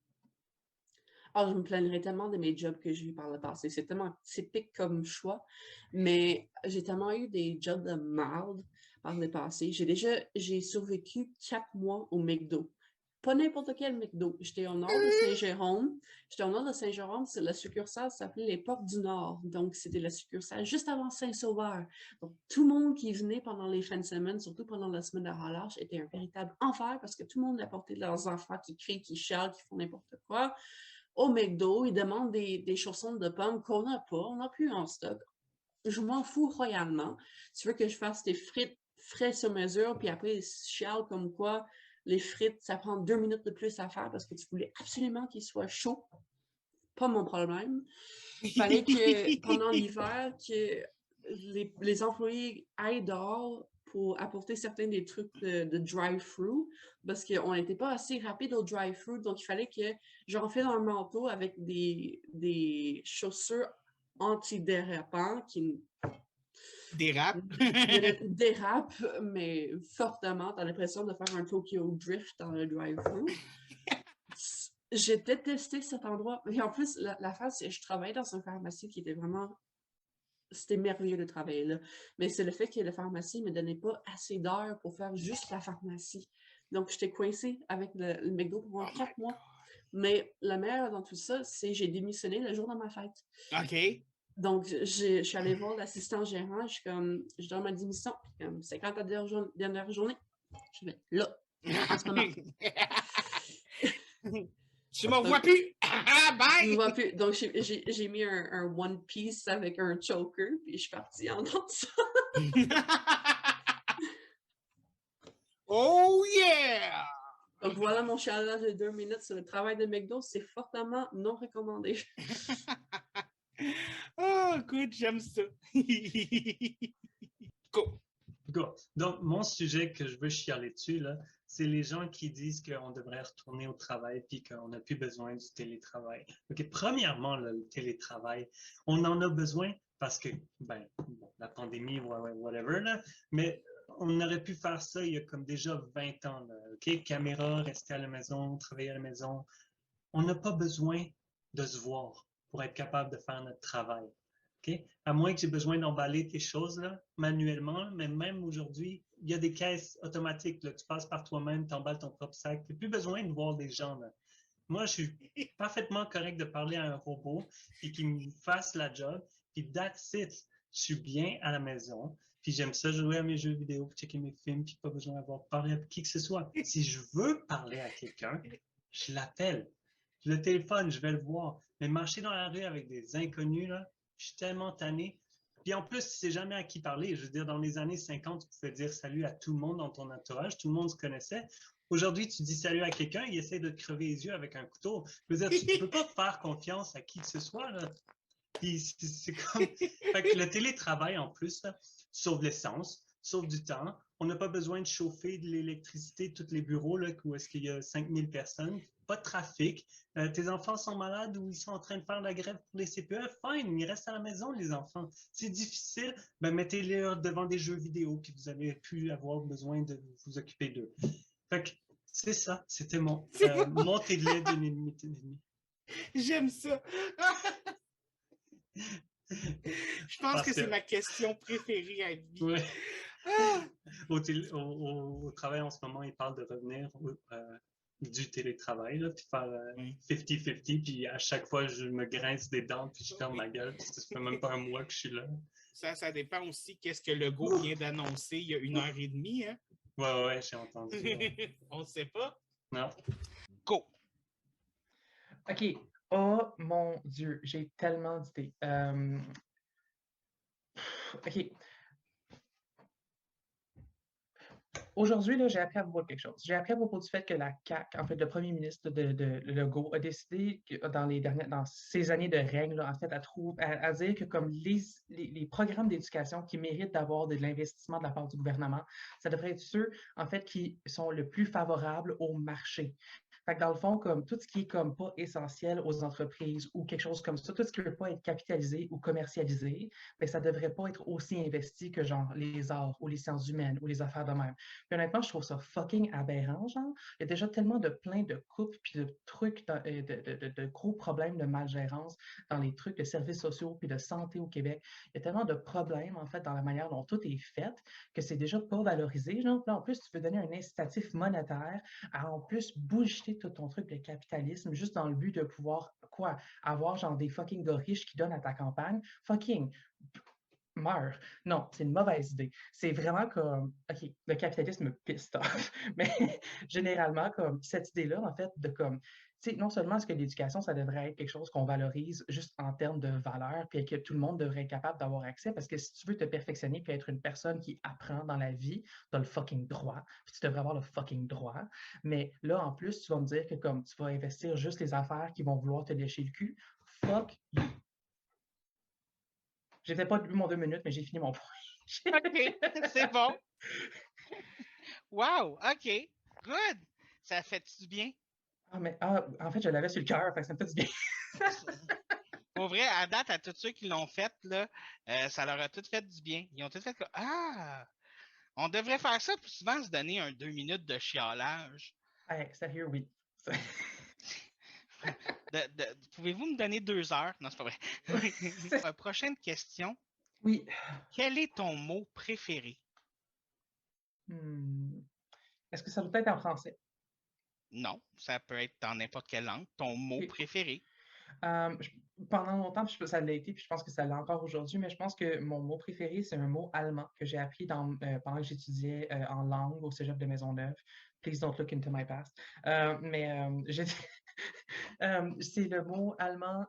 Ah, je me plaindrais tellement de mes jobs que j'ai eu par le passé. C'est tellement typique comme choix, mais j'ai tellement eu des jobs de merde par le passé. J'ai survécu 4 mois au McDo. Pas n'importe quel McDo. J'étais au nord de Saint-Jérôme. C'est la succursale s'appelait les Portes du Nord. Donc, c'était la succursale juste avant Saint-Sauveur. Donc, tout le monde qui venait pendant les fins de semaine, surtout pendant la semaine de relâche, était un véritable enfer parce que tout le monde apportait leurs enfants qui crient, qui chialent, qui font n'importe quoi. Au McDo, ils demandent des chaussons de pommes qu'on n'a pas, on n'a plus en stock. Je m'en fous royalement. Tu veux que je fasse des frites frais sur mesure, puis après, ils chialent comme quoi les frites, ça prend 2 minutes de plus à faire parce que tu voulais absolument qu'ils soient chauds. Pas mon problème. Il fallait que pendant l'hiver, que les employés aillent dehors pour apporter certains des trucs de drive-thru parce qu'on n'était pas assez rapide au drive-thru. Donc, il fallait que j'enfile un manteau avec des chaussures antidérapants qui Dérape. dérapent, mais fortement. Tu as l'impression de faire un Tokyo Drift dans le drive-thru. J'ai détesté cet endroit. Et en plus, la phase, c'est que je travaillais dans une pharmacie qui était vraiment... C'était merveilleux de travailler là. Mais c'est le fait que la pharmacie ne me donnait pas assez d'heures pour faire juste la pharmacie. Donc, j'étais coincée avec le McDo pendant 4 mois. Mais le meilleur dans tout ça, c'est que j'ai démissionné le jour de ma fête. OK. Donc, je suis allée voir l'assistant gérant. Je donne ma démission. C'est quand ta dernière journée? Je vais là, en ce moment. Tu me vois plus! Bye! Je me vois plus. Donc, j'ai mis un One Piece avec un choker, puis je suis partie en dansant. Oh yeah! Donc, voilà mon challenge de 2 minutes sur le travail de McDo. C'est fortement non recommandé. Oh, good, j'aime ça. Go. Donc, mon sujet que je veux chialer dessus, là, c'est les gens qui disent qu'on devrait retourner au travail puis qu'on n'a plus besoin du télétravail. OK, premièrement, là, le télétravail, on en a besoin parce que, ben, la pandémie, whatever, là, mais on aurait pu faire ça il y a comme déjà 20 ans, là, OK? Caméra, rester à la maison, travailler à la maison. On n'a pas besoin de se voir pour être capable de faire notre travail. Okay? À moins que j'ai besoin d'emballer tes choses là, manuellement, mais même aujourd'hui, il y a des caisses automatiques. Là. Tu passes par toi-même, tu emballes ton propre sac. Tu n'as plus besoin de voir des gens. Là. Moi, je suis parfaitement correct de parler à un robot et qu'il me fasse la job. Puis that's it. Je suis bien à la maison. Puis j'aime ça jouer à mes jeux vidéo, checker mes films, puis pas besoin d'avoir parlé à qui que ce soit. Si je veux parler à quelqu'un, je l'appelle. Le téléphone, je vais le voir. Mais marcher dans la rue avec des inconnus, là, je suis tellement tanné. Puis en plus, tu sais jamais à qui parler. Je veux dire, dans les années 50, tu pouvais dire salut à tout le monde dans ton entourage. Tout le monde se connaissait. Aujourd'hui, tu dis salut à quelqu'un, il essaie de te crever les yeux avec un couteau. Je veux dire, tu ne peux pas faire confiance à qui que ce soit. Là. Puis c'est comme... Fait que le télétravail, en plus, là, sauve l'essence, sauve du temps. On n'a pas besoin de chauffer de l'électricité, tous les bureaux, là, où est-ce qu'il y a 5000 personnes. Pas de trafic. Tes enfants sont malades ou ils sont en train de faire la grève pour les CPE. Fine, ils restent à la maison, les enfants. C'est difficile, ben mettez-les devant des jeux vidéo, puis vous avez pu avoir besoin de vous occuper d'eux. Fait que c'est ça. C'était mon montée de lait de l'ennemi. J'aime ça. Je pense Parce que c'est que- ma question préférée à vie. Ouais. Ah! Au travail en ce moment, ils parlent de revenir du télétravail, là, puis faire Oui. 50-50, puis à chaque fois, je me grince des dents, puis je ferme Oui. ma gueule, puis ça fait même pas un mois que je suis là. Ça dépend aussi qu'est-ce que Legault vient d'annoncer il y a 1 heure et demie. Hein? Ouais, j'ai entendu. On ne sait pas. Non. Go! OK. Oh mon Dieu, j'ai tellement d'idées. OK. Aujourd'hui, là, j'ai appris à propos de quelque chose. J'ai appris à propos du fait que la CAQ, en fait, le premier ministre de Legault, a décidé dans ces années de règne, là, en fait, à dire que comme les programmes d'éducation qui méritent d'avoir de l'investissement de la part du gouvernement, ça devrait être ceux, en fait, qui sont le plus favorables au marché. Fait que dans le fond, comme tout ce qui est comme pas essentiel aux entreprises ou quelque chose comme ça, tout ce qui ne peut pas être capitalisé ou commercialisé, mais ça ne devrait pas être aussi investi que genre les arts ou les sciences humaines ou les affaires de même. Puis honnêtement, je trouve ça fucking aberrant, genre. Il y a déjà tellement de plein de coupes puis de trucs, de gros problèmes de malgérance dans les trucs de services sociaux puis de santé au Québec. Il y a tellement de problèmes, en fait, dans la manière dont tout est fait que c'est déjà pas valorisé, genre. Puis là, en plus, tu veux donner un incitatif monétaire à en plus bullshiter tout ton truc de capitalisme juste dans le but de pouvoir, quoi, avoir genre des fucking gars riches qui donnent à ta campagne. Fucking meurs. Non, c'est une mauvaise idée. C'est vraiment comme, OK, le capitalisme me pisse off, mais généralement, comme cette idée-là, en fait, de comme, tu sais, non seulement est-ce que l'éducation, ça devrait être quelque chose qu'on valorise juste en termes de valeur, puis que tout le monde devrait être capable d'avoir accès, parce que si tu veux te perfectionner puis être une personne qui apprend dans la vie, tu as le fucking droit, puis tu devrais avoir le fucking droit. Mais là, en plus, tu vas me dire que comme tu vas investir juste les affaires qui vont vouloir te lécher le cul, fuck you. J'ai peut-être pas lu mon 2 minutes, mais j'ai fini mon point. OK, c'est bon. Wow, OK, good. Ça fait du bien. En fait, je l'avais sur le cœur, fait que ça me fait du bien. Pour vrai, à date, à tous ceux qui l'ont fait, là, ça leur a tout fait du bien. Ils ont tout fait comme Ah! On devrait faire ça plus souvent, se donner un 2 minutes de chiolage. Hey, sérieux, oui. Pouvez-vous me donner 2 heures? Non, c'est pas vrai. Prochaine question. Oui. Quel est ton mot préféré? Est-ce que ça doit être en français? Non, ça peut être dans n'importe quelle langue. Ton mot Oui. préféré? Pendant longtemps, ça l'a été, puis je pense que ça l'est encore aujourd'hui, mais je pense que mon mot préféré, c'est un mot allemand que j'ai appris pendant que j'étudiais en langue au Cégep de Maisonneuve. Please don't look into my past. C'est le mot allemand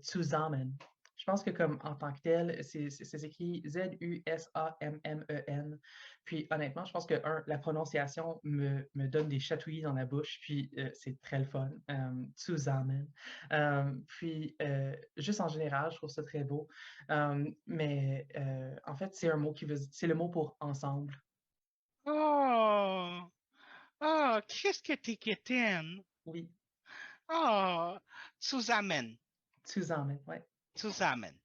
zusammen. Je pense que comme en tant que tel, c'est écrit Z-U-S-A-M-M-E-N. Puis honnêtement, je pense que la prononciation me donne des chatouillis dans la bouche, puis c'est très le fun. Zusammen. Puis juste en général, je trouve ça très beau. Mais en fait, c'est un mot c'est le mot pour ensemble. Oh! Oh, qu'est-ce que t'es quétaine? Oui. Oh! Zusammen. Zusammen, ouais. Zusammen.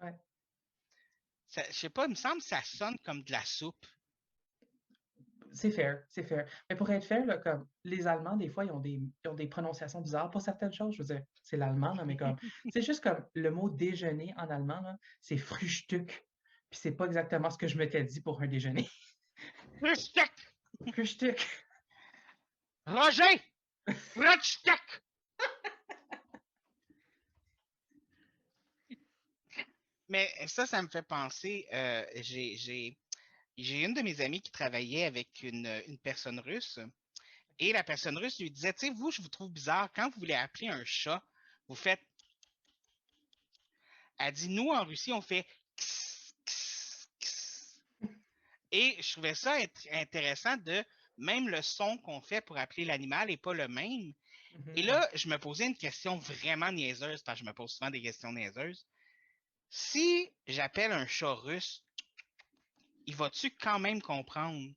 Ouais. Je sais pas, il me semble que ça sonne comme de la soupe. C'est fair, c'est fair. Mais pour être fair, là, comme les Allemands, des fois, ils ont des prononciations bizarres pour certaines choses. Je veux dire, c'est l'allemand, là, mais comme c'est juste comme le mot déjeuner en allemand, là, c'est Frühstück. Puis c'est pas exactement ce que je m'étais dit pour un déjeuner. Frühstück! Frühstück! Roger! Frühstück! Mais ça me fait penser, j'ai une de mes amies qui travaillait avec une personne russe et la personne russe lui disait, tu sais, vous, je vous trouve bizarre, quand vous voulez appeler un chat, vous faites... Elle dit, nous, en Russie, on fait... Kss, kss, kss. Et je trouvais ça intéressant de même le son qu'on fait pour appeler l'animal n'est pas le même. Et là, je me posais une question vraiment niaiseuse, parce que je me pose souvent des questions niaiseuses. Si j'appelle un chat russe, il va-tu quand même comprendre?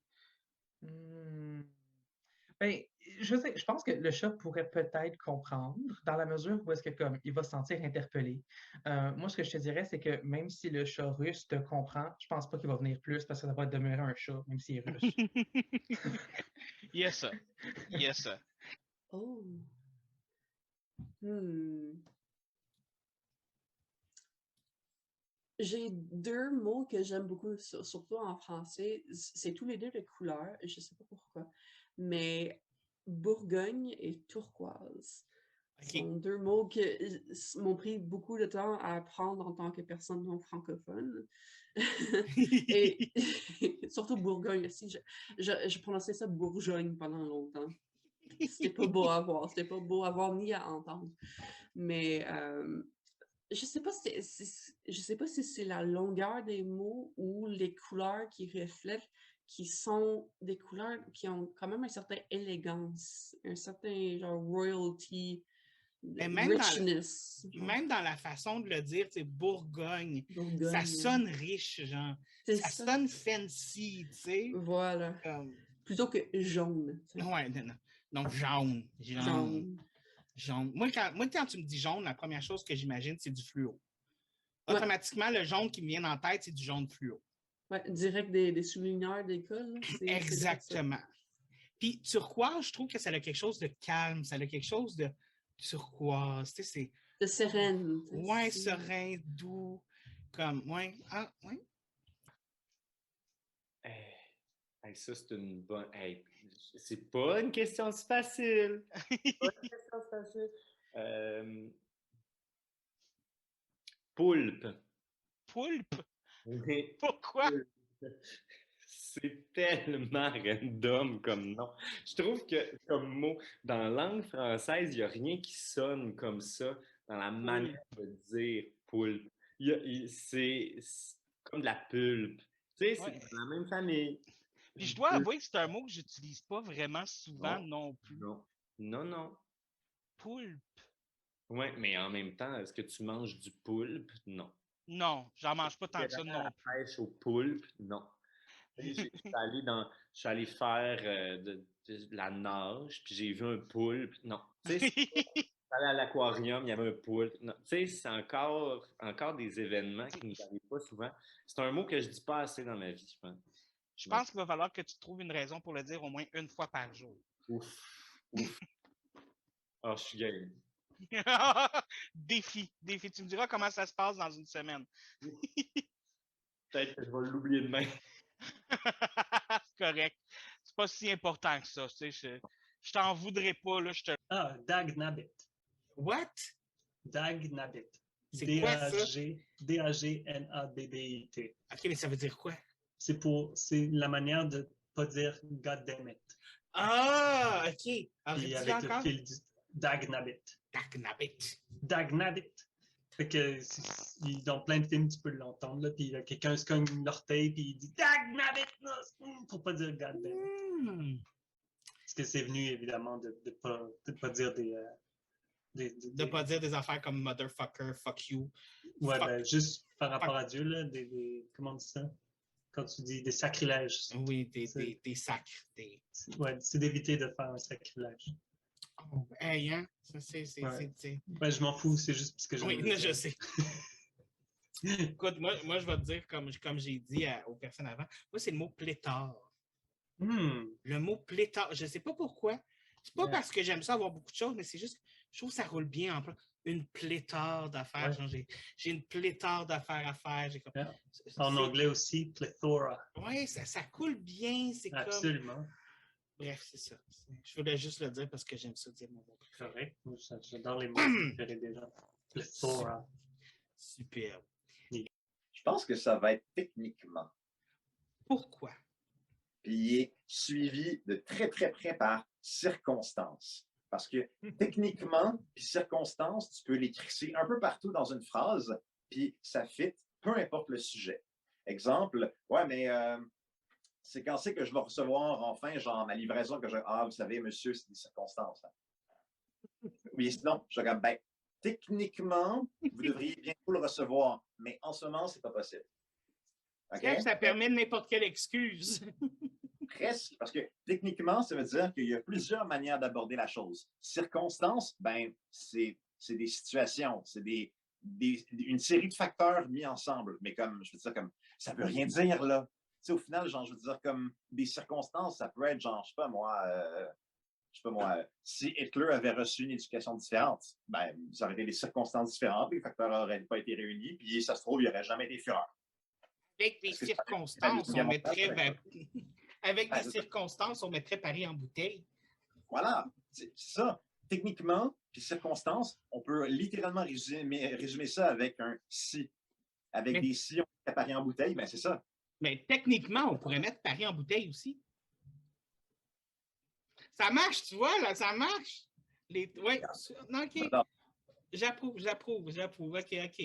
Ben, je pense que le chat pourrait peut-être comprendre dans la mesure où est-ce que comme il va se sentir interpellé. Moi, ce que je te dirais, c'est que même si le chat russe te comprend, je pense pas qu'il va venir plus parce que ça va demeurer un chat, même s'il est russe. Il y a ça. Il y a ça. Oh. J'ai deux mots que j'aime beaucoup, surtout en français. C'est tous les deux de couleur, je sais pas pourquoi, mais Bourgogne et turquoise. OK. Sont deux mots qui m'ont pris beaucoup de temps à apprendre en tant que personne non francophone. Et surtout Bourgogne aussi. Je prononçais ça Bourgogne pendant longtemps. C'était pas beau à voir. C'était pas beau à voir ni à entendre. Mais je sais pas je sais pas si c'est la longueur des mots ou les couleurs qui reflètent, qui sont des couleurs qui ont quand même une certaine élégance, un certain genre royalty, Mais richness. même dans la façon de le dire, c'est Bourgogne. Ça Bourgogne. sonne riche, genre. C'est Ça ça. sonne fancy, tu sais. Voilà. Plutôt que jaune. tu sais. Ouais, non. Donc, jaune. Jaune. Moi, quand tu me dis jaune, la première chose que j'imagine, c'est du fluo. Ouais. Automatiquement, le jaune qui me vient en tête, c'est du jaune fluo. Ouais, direct des souligneurs d'école. Exactement. Puis turquoise, je trouve que ça a quelque chose de calme, ça a quelque chose de turquoise. Tu sais, c'est. De sereine. Ouais, serein, doux. Comme, ouais. Ah, ouais. Hey, ça, c'est une bonne. Hey, c'est pas une question si facile. Pas une question si facile. Poulpe. Poulpe? Oui. Pourquoi? C'est tellement random comme nom. Je trouve que comme mot, dans la langue française, il n'y a rien qui sonne comme ça dans la manière de dire poulpe. C'est comme de la pulpe. Tu sais, c'est Ouais. dans la même famille. Puis je dois avouer que c'est un mot que j'utilise pas vraiment souvent non plus. Non. Poulpe. Oui, mais en même temps, est-ce que tu manges du poulpe? Non. Non, j'en mange pas tant que ça non plus. Pêche au poulpe? Non. Je suis allé faire de la nage, puis j'ai vu un poulpe. Non. Tu sais, allé à l'aquarium, il y avait un poulpe. Tu sais, c'est encore des événements qui ne nous arrivent pas souvent. C'est un mot que je dis pas assez dans ma vie, je pense. Je pense qu'il va falloir que tu trouves une raison pour le dire au moins une fois par jour. Ouf. Ah, je suis game. Défi. Tu me diras comment ça se passe dans une semaine. Peut-être que je vais l'oublier demain. C'est correct. C'est pas si important que ça. Tu sais, je t'en voudrais pas. Là, Ah, Dag Nabbit. What? Dag Nabbit. C'est quoi ça? D-A-G-N-A-B-B-I-T. OK, mais ça veut dire quoi? C'est la manière de pas dire God damn it. Ah, OK. Puis avec le fil du Dag Nabbit. Dag Nabbit. Fait que dans plein de films, tu peux l'entendre, là, puis quelqu'un se cogne l'orteil, puis il dit Dag Nabbit! Pour pas dire God damn it. Parce que c'est venu, évidemment, de pas dire de pas dire des affaires comme motherfucker, fuck you. Ouais, ben, juste par rapport à Dieu, là, comment on dit ça? Quand tu dis des sacrilèges. Oui, des sacres. Ouais, c'est d'éviter de faire un sacrilège. Oh, hey, hein? Ça, c'est. Ben, je m'en fous, c'est juste parce que Oui, je sais. Écoute, moi, je vais te dire, comme j'ai dit aux personnes avant, moi, c'est le mot pléthore. Le mot pléthore, je ne sais pas pourquoi. C'est pas parce que j'aime ça avoir beaucoup de choses, mais c'est juste, je trouve que ça roule bien en plus. Une pléthore d'affaires. Ouais. J'ai une pléthore d'affaires à faire. En anglais aussi, plethora. Oui, ça coule bien. C'est absolument. Comme... Bref, c'est ça. Je voulais juste le dire parce que j'aime ça dire mon mot préféré. Correct. J'adore les mots préférés des gens. Plethora. Superbe. Je pense que ça va être techniquement. Pourquoi? Puis il est suivi de très, très près par circonstance. Parce que techniquement, puis circonstance, tu peux l'écrire un peu partout dans une phrase, puis ça fit, peu importe le sujet. Exemple, ouais, mais c'est quand c'est que je vais recevoir enfin, genre, ma livraison que je. Ah, vous savez, monsieur, c'est des circonstances. Hein. Oui, sinon, je regarde, ben, techniquement, vous devriez bientôt le recevoir, mais en ce moment, c'est pas possible. Okay? Ça permet de n'importe quelle excuse. Presque, parce que techniquement, ça veut dire qu'il y a plusieurs manières d'aborder la chose. Circonstances, ben, c'est des situations, c'est une série de facteurs mis ensemble. Mais comme, je veux dire, comme, ça veut rien dire, là. Tu sais, au final, genre, je veux dire, comme des circonstances, ça peut être, genre, je sais pas moi, je sais pas moi, si Hitler avait reçu une éducation différente, ben, ça aurait été des circonstances différentes, les facteurs n'auraient pas été réunis, puis ça se trouve, il n'aurait jamais été Führer. Avec des Est-ce que circonstances, ça- on mettrait, avec Ben, des c'est ça. circonstances, on mettrait Paris en bouteille. Voilà, c'est ça. Techniquement, puis circonstances, on peut littéralement résumer ça avec un si. Avec Mais- des si, on met Paris en bouteille, ben c'est ça. Mais techniquement, on pourrait mettre Paris en bouteille aussi. Ça marche, tu vois, là, ça marche. Ouais, non, OK. J'adore. J'approuve. OK.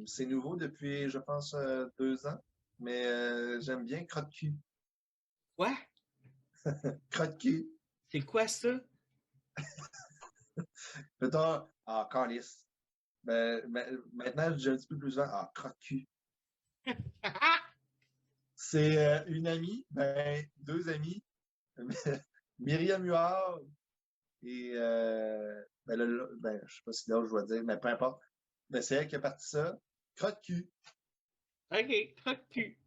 C'est nouveau depuis, je pense, 2 ans, mais j'aime bien crotte-cul. Quoi? Crotte-cul. C'est quoi ça? Mettons, calice. Maintenant, je dis un petit peu plus souvent, crotte-cul. C'est une amie, deux amies, Myriam Huard et, je sais pas si l'autre je dois dire, mais peu importe. Mais c'est elle qui a parti ça. Crotte-cul. OK, croque-cul.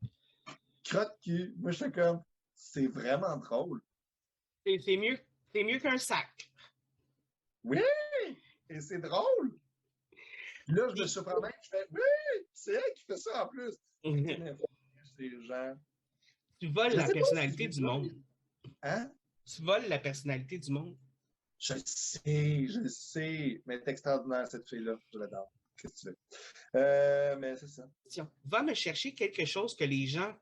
Crotte-cul. Moi, j'étais comme, c'est vraiment drôle. C'est mieux qu'un sac. Oui! Et c'est drôle! Puis là, je me surprends même, je fais, oui! C'est elle qui fait ça en plus. Ces gens. Tu voles Je la sais pas personnalité si du c'est monde. Hein? Tu voles la personnalité du monde. Je le sais. Mais elle est extraordinaire, cette fille-là. Je l'adore. Qu'est-ce que tu veux? Mais c'est ça. Tiens, va me chercher quelque chose que les gens ne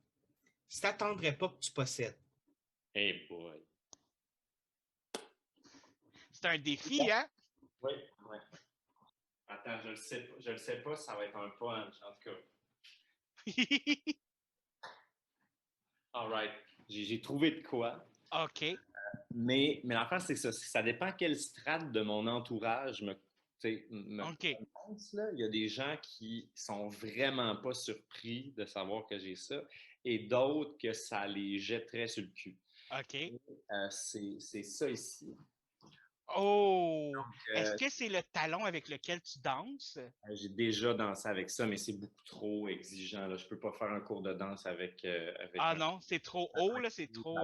s'attendraient pas que tu possèdes. Hey boy. C'est un défi, hein? Oui. Attends, je le sais pas, ça va être un punch, en tout cas. All right. J'ai trouvé de quoi. OK. Mais l'affaire, c'est que ça dépend quelle strate de mon entourage me OK. pense, là. Il y a des gens qui sont vraiment pas surpris de savoir que j'ai ça et d'autres que ça les jetterait sur le cul. OK. C'est ça ici. Oh! Donc, Est-ce que c'est le talon avec lequel tu danses? j'ai déjà dansé avec ça, mais c'est beaucoup trop exigeant, là. Je peux pas faire un cours de danse avec Ah non, c'est trop haut, là, c'est trop...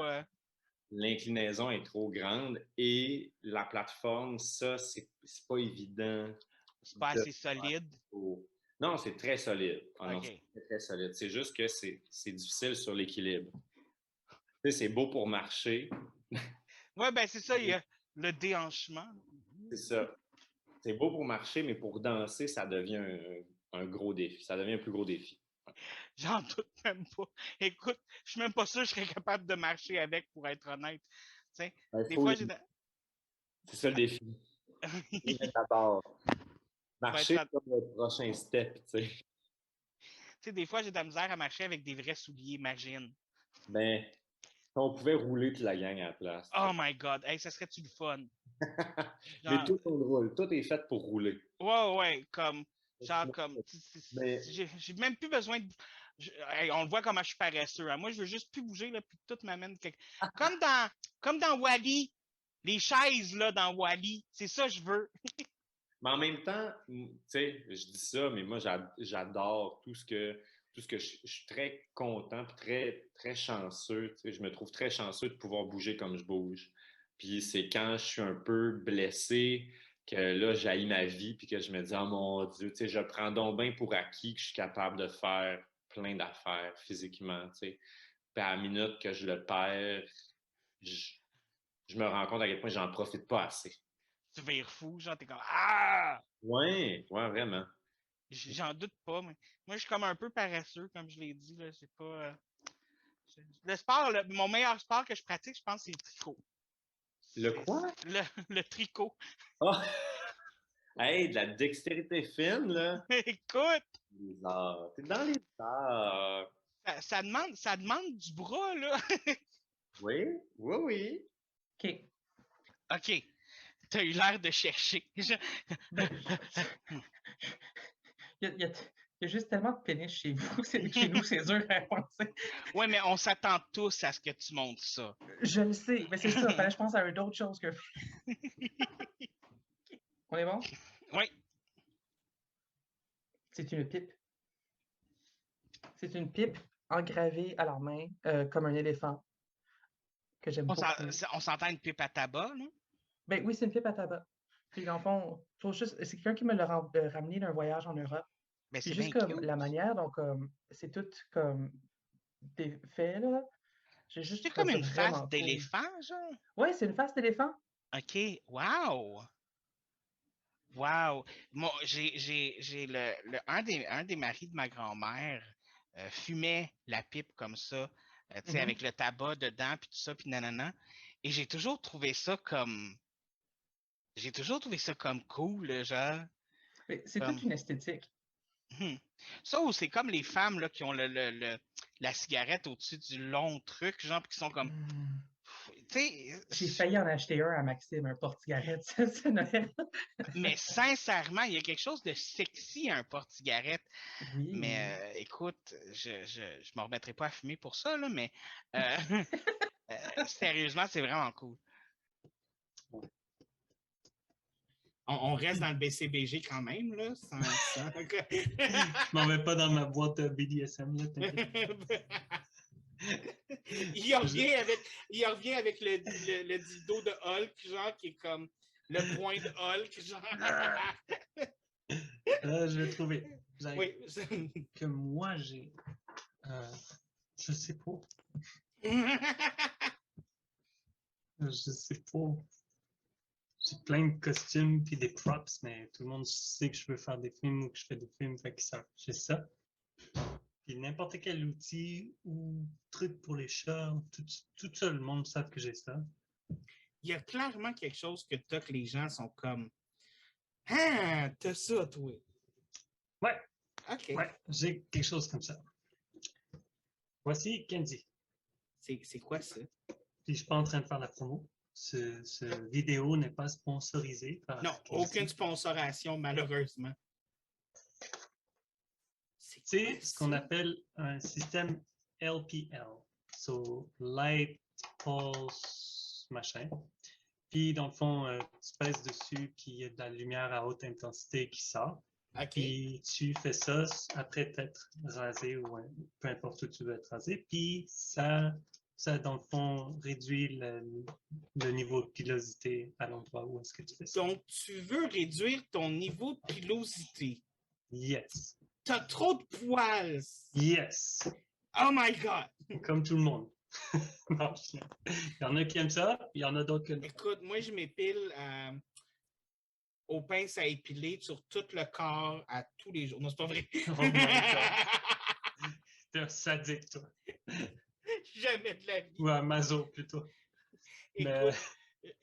L'inclinaison est trop grande et la plateforme, ça, c'est pas évident. C'est pas assez solide. Non, c'est très solide. Ah non, OK. c'est très, très solide. C'est juste que c'est difficile sur l'équilibre. Tu sais, c'est beau pour marcher. Ouais, ben c'est ça, il y a le déhanchement. C'est ça. C'est beau pour marcher, mais pour danser, ça devient un gros défi. Ça devient un plus gros défi. J'en doute même pas. Écoute, je suis même pas sûr que je serais capable de marcher avec, pour être honnête. Tu sais, des fois, j'ai... C'est ça le défi. D'abord, marcher comme le prochain step, tu sais. Tu sais, des fois, j'ai de la misère à marcher avec des vrais souliers, imagine. Ben, si on pouvait rouler toute la gang à la place. Oh my God! Hey, ça serait-tu le fun? Mais tout on roule. Tout est fait pour rouler. Ouais, comme... Genre, comme... J'ai même plus besoin de... Hey, on le voit comment je suis paresseux. Hein? Moi, je veux juste plus bouger, là, puis tout m'amène quelque... Comme dans Wall-E. Les chaises, là, dans Wall-E. C'est ça que je veux. Mais en même temps, tu sais, je dis ça, mais moi, j'adore tout ce que je suis très content, puis très, très chanceux. Tu sais, je me trouve très chanceux de pouvoir bouger comme je bouge. Puis c'est quand je suis un peu blessé que là, j'haïs ma vie, puis que je me dis, oh mon Dieu, tu sais, je prends donc bien pour acquis que je suis capable de faire plein d'affaires physiquement, tu sais. Puis à la minute que je le perds, je me rends compte à quel point j'en profite pas assez. Tu vires fou, genre, t'es comme ah! Ouais, vraiment. J'en doute pas, mais moi, je suis comme un peu paresseux, comme je l'ai dit, là. C'est pas. Le sport, mon meilleur sport que je pratique, je pense, c'est le tricot. Le quoi? Le tricot. Oh! Hey, de la dextérité fine, là! Écoute! Les arts. T'es dans les arts. Ça demande du bras, là. Oui. OK. OK. T'as eu l'air de chercher. Il y a juste tellement de pénis chez vous. Chez nous, c'est dur à penser. Ouais, mais on s'attend tous à ce que tu montres ça. Je le sais, mais c'est ça. Fallait, je pense à d'autres choses que... On est bon? Oui. C'est une pipe. C'est une pipe engravée à la main comme un éléphant. que j'aime beaucoup. On s'entend une pipe à tabac, non? Ben oui, c'est une pipe à tabac. Puis dans le fond, c'est quelqu'un qui me l'a ramené d'un voyage en Europe. Mais Puis c'est juste bien comme cute. la manière, donc c'est tout comme des faits, là. J'ai juste C'est trouvé comme ça une vraiment face cool. d'éléphant, genre? Ouais, c'est une face d'éléphant. OK. Wow! Wow! Moi, un des maris de ma grand-mère fumait la pipe comme ça, tu sais, avec le tabac dedans, puis tout ça, puis nanana. Et j'ai toujours trouvé ça comme cool, là, genre. Mais c'est Comme... toute une esthétique. Ça, ou c'est comme les femmes là, qui ont la cigarette au-dessus du long truc, genre, puis qui sont comme. J'ai failli en acheter un à Maxime, un porte-cigarette, c'est Noël. Mais sincèrement, il y a quelque chose de sexy à un porte-cigarette. Oui. Mais écoute, je me remettrai pas à fumer pour ça, là, mais sérieusement, c'est vraiment cool. On reste dans le BCBG quand même, là. Je m'en vais pas dans ma boîte BDSM, là, t'inquiète. Il revient avec le dildo de Hulk, genre, qui est comme le point de Hulk, genre. Je vais trouver. Oui. Que moi, j'ai... je sais pas. Je sais pas. J'ai plein de costumes puis des props, mais tout le monde sait que je veux faire des films ou que je fais des films, fait que ça, j'ai ça. Puis n'importe quel outil ou truc pour les chats, tout ça, le monde sait que j'ai ça. Il y a clairement quelque chose que t'as que les gens sont comme « Ah, t'as ça, toi! » Ouais. OK. Ouais, j'ai quelque chose comme ça. Voici Kenzie. C'est quoi ça? Puis je suis pas en train de faire la promo. Ce vidéo n'est pas sponsorisé par non, Kenzie. aucune sponsoration, malheureusement. C'est ce qu'on appelle un système LPL. So, Light, Pulse, machin. Puis, dans le fond, tu pèses dessus, puis il y a de la lumière à haute intensité qui sort. OK. Puis, tu fais ça après t'être rasé ou peu importe où tu veux être rasé. Puis, ça dans le fond, réduit le niveau de pilosité à l'endroit où est-ce que tu fais ça. Donc, tu veux réduire ton niveau de pilosité. Yes. T'as trop de poils. Yes. Oh my God. Comme tout le monde. Non, il y en a qui aiment ça, puis il y en a d'autres que non. Écoute, moi, je m'épile aux pinces à épiler sur tout le corps à tous les jours. Non, c'est pas vrai. Oh my God. T'es un sadique, toi. Jamais de la vie. Ou un maso, plutôt. Écoute,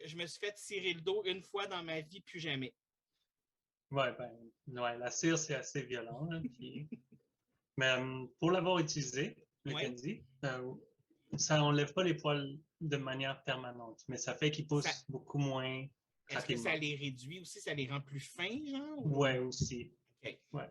je me suis fait tirer le dos une fois dans ma vie, plus jamais. Ouais, la cire, c'est assez violent. Hein, puis... Mais pour l'avoir utilisé, le Kenzie, ça n'enlève pas les poils de manière permanente, mais ça fait qu'ils poussent beaucoup moins rapidement. Est-ce que ça les réduit aussi? Ça les rend plus fins, genre? Ou... Ouais, aussi. OK. Ouais.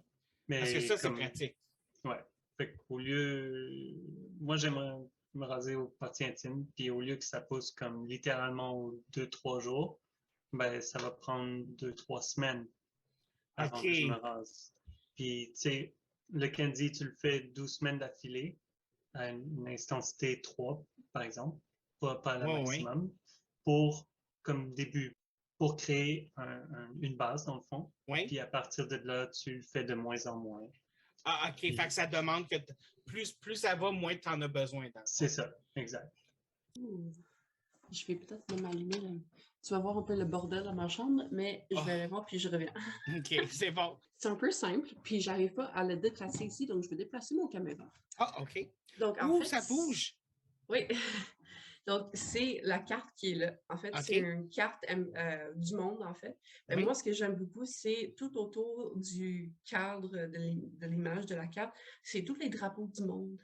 Mais parce que ça, c'est pratique. Ouais. Fait qu'au lieu... Moi, j'aimerais me raser aux parties intimes, puis au lieu que ça pousse comme littéralement 2-3 jours, ben ça va prendre 2-3 semaines avant que je me rase. Puis, tu sais, le Kenzie, tu le fais 12 semaines d'affilée, à une intensité 3, par exemple, pas le maximum, pour, comme début, pour créer une base, dans le fond. Puis à partir de là, tu le fais de moins en moins. Ah, OK. Fait que ça demande que plus ça va, moins tu en as besoin. C'est ça, exact. Je vais peut-être me m'allumer. Tu vas voir un peu le bordel dans ma chambre, mais je vais aller voir puis je reviens. OK, c'est bon. C'est un peu simple, puis j'arrive pas à le déplacer ici, donc je vais déplacer mon caméra. Ah, OK. Donc, en fait, ça bouge! Oui. Donc, c'est la carte qui est là. En fait, c'est une carte du monde, en fait. Mais moi, ce que j'aime beaucoup, c'est tout autour du cadre de l'image de la carte, c'est tous les drapeaux du monde.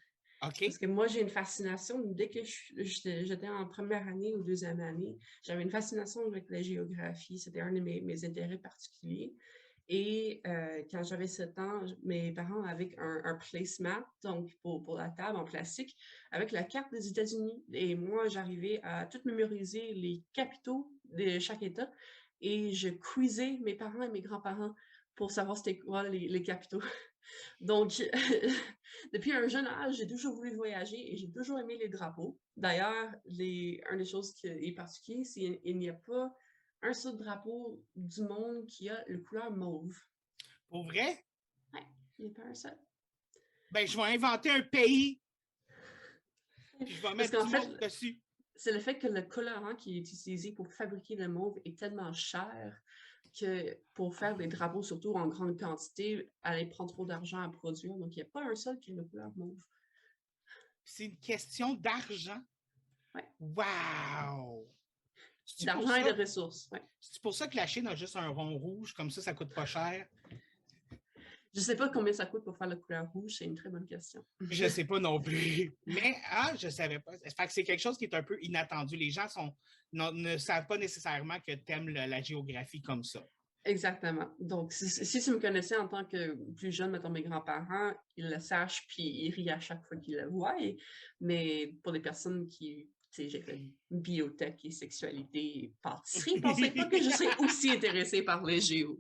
Okay. Parce que moi, j'ai une fascination, dès que j'étais en première année ou deuxième année, j'avais une fascination avec la géographie. C'était un de mes intérêts particuliers. Et quand j'avais 7 ans, mes parents avaient un placemat, donc pour la table en plastique, avec la carte des États-Unis. Et moi, j'arrivais à tout mémoriser les capitaux de chaque État. Et je quizzais mes parents et mes grands-parents pour savoir c'était quoi les capitaux. Donc, depuis un jeune âge, j'ai toujours voulu voyager et j'ai toujours aimé les drapeaux. D'ailleurs, une des choses qui est particulière, c'est qu'il n'y a pas un seul drapeau du monde qui a la couleur mauve. Pour vrai? Oui, il n'y a pas un seul. Ben, je vais inventer un pays. Puis je vais mettre du mauve dessus. C'est le fait que le colorant qui est utilisé pour fabriquer le mauve est tellement cher que pour faire des drapeaux, surtout en grande quantité, elle prend trop d'argent à produire. Donc, il n'y a pas un seul qui a la couleur mauve. C'est une question d'argent? Oui. Wow! D'argent et de ressources, oui. C'est pour ça que la Chine a juste un rond rouge, comme ça coûte pas cher? Je ne sais pas combien ça coûte pour faire la couleur rouge, c'est une très bonne question. Je ne sais pas non plus. Mais, je ne savais pas. Fait que c'est quelque chose qui est un peu inattendu. Les gens ne savent pas nécessairement que tu aimes la géographie comme ça. Exactement. Donc, si tu me connaissais en tant que plus jeune, mettons mes grands-parents, ils le sachent puis ils rient à chaque fois qu'ils le voient. Mais pour des personnes qui, tu sais, j'ai fait biotech et sexualité et pâtisserie, pensez pas que je serais aussi intéressée par les géos.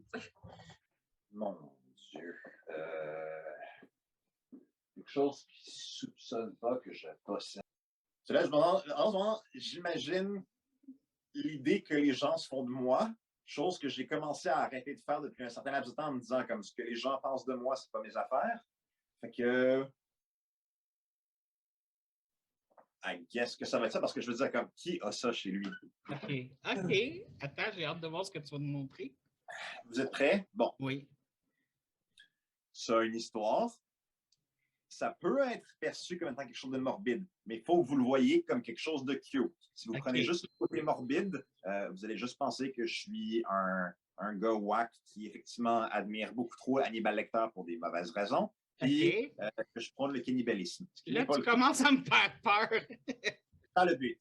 Mon Dieu. Quelque chose qui ne soupçonne pas que je possède. Là, en ce moment, j'imagine l'idée que les gens se font de moi, chose que j'ai commencé à arrêter de faire depuis un certain laps de temps en me disant comme ce que les gens pensent de moi, c'est pas mes affaires. Fait que I guess que ça va être ça parce que je veux dire comme qui a ça chez lui? OK. Attends, j'ai hâte de voir ce que tu vas nous montrer. Vous êtes prêts? Bon. Oui. Ça a une histoire. Ça peut être perçu comme étant quelque chose de morbide, mais il faut que vous le voyez comme quelque chose de cute. Si vous prenez juste le côté morbide, vous allez juste penser que je suis un gars whack qui, effectivement, admire beaucoup trop Hannibal Lecter pour des mauvaises raisons, puis que je prône le cannibalisme. Là, tu commences à me faire peur. C'est pas le but.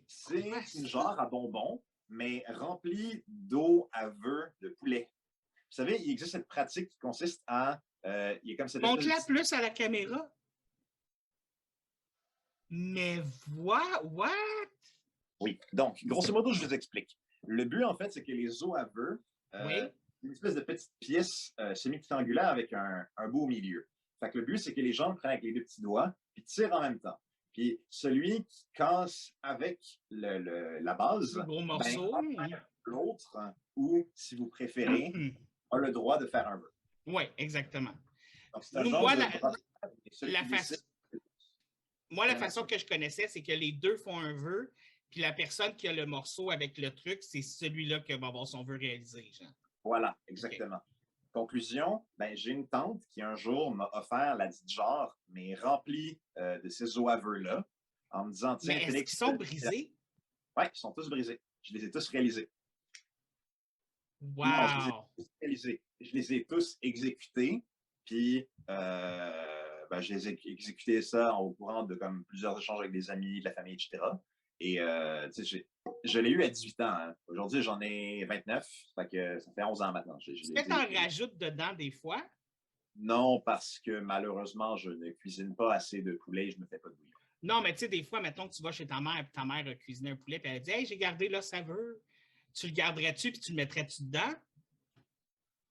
C'est une genre à bonbons, mais rempli d'eau à vœux de poulet. Vous savez, il existe cette pratique qui consiste à... Montre-la plus à la caméra. Mais what? Oui. Donc, grosso modo, je vous explique. Le but, en fait, c'est que les os à vœux, une espèce de petite pièce semi-triangulaire avec un bout au milieu. Fait que le but, c'est que les gens le prennent avec les deux petits doigts puis tirent en même temps. Puis celui qui casse avec la base, le gros morceau, l'autre, ou si vous préférez, a le droit de faire un vœu. Oui, exactement. Donc, c'est un genre Moi, la façon que je connaissais, c'est que les deux font un vœu, puis la personne qui a le morceau avec le truc, c'est celui-là qui va avoir son vœu réalisé. Genre. Voilà, exactement. Okay. Conclusion, j'ai une tante qui un jour m'a offert la dite genre, mais remplie de ces os à vœux-là, en me disant, tiens, mais est-ce qu'ils sont brisés? Oui, ils sont tous brisés. Je les ai tous réalisés. Wow! Non, je les ai tous exécutés, puis je les ai exécutés ça au courant de comme plusieurs échanges avec des amis, de la famille, etc. Et je l'ai eu à 18 ans. Hein. Aujourd'hui, j'en ai 29, fait que ça fait 11 ans maintenant. Est-ce que tu en rajoutes dedans des fois? Non, parce que malheureusement, je ne cuisine pas assez de poulet et je ne me fais pas de bouillon. Non, mais tu sais, des fois, mettons que tu vas chez ta mère et ta mère a cuisiné un poulet et elle dit « Hey, j'ai gardé là, ça veut. » Tu le garderais-tu puis tu le mettrais-tu dedans?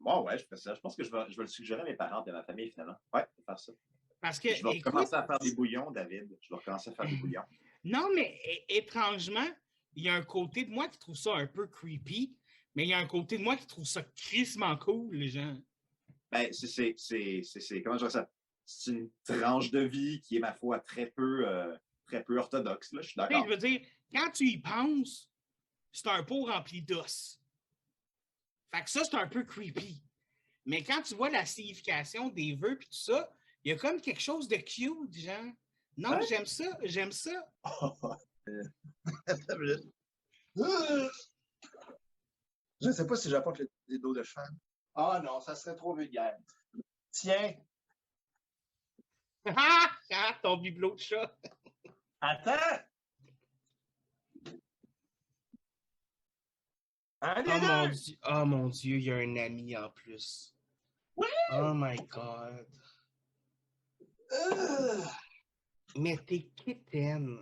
Ouais, je ferais ça. Je pense que je vais le suggérer à mes parents et à ma famille, finalement. Ouais, je vais faire ça. Parce que, je vais recommencer à faire des bouillons, David. Je vais recommencer à faire des bouillons. Non, mais étrangement, il y a un côté de moi qui trouve ça un peu creepy, mais il y a un côté de moi qui trouve ça crissement cool, les gens. Comment je dis ça? C'est une tranche de vie qui est, ma foi, très peu orthodoxe. Là, je suis d'accord. Je veux dire, quand tu y penses, c'est un pot rempli d'os. Fait que ça, c'est un peu creepy. Mais quand tu vois la signification des vœux et tout ça, il y a comme quelque chose de cute, genre. Non, j'aime ça. Je ne sais pas si j'apporte des dos de cheval. Ah non, ça serait trop vulgaire. Tiens. Ton bibelot de chat. Attends. Oh mon Dieu, il y a un ami en plus. Oui! Oh my God. Mais t'es quétaine.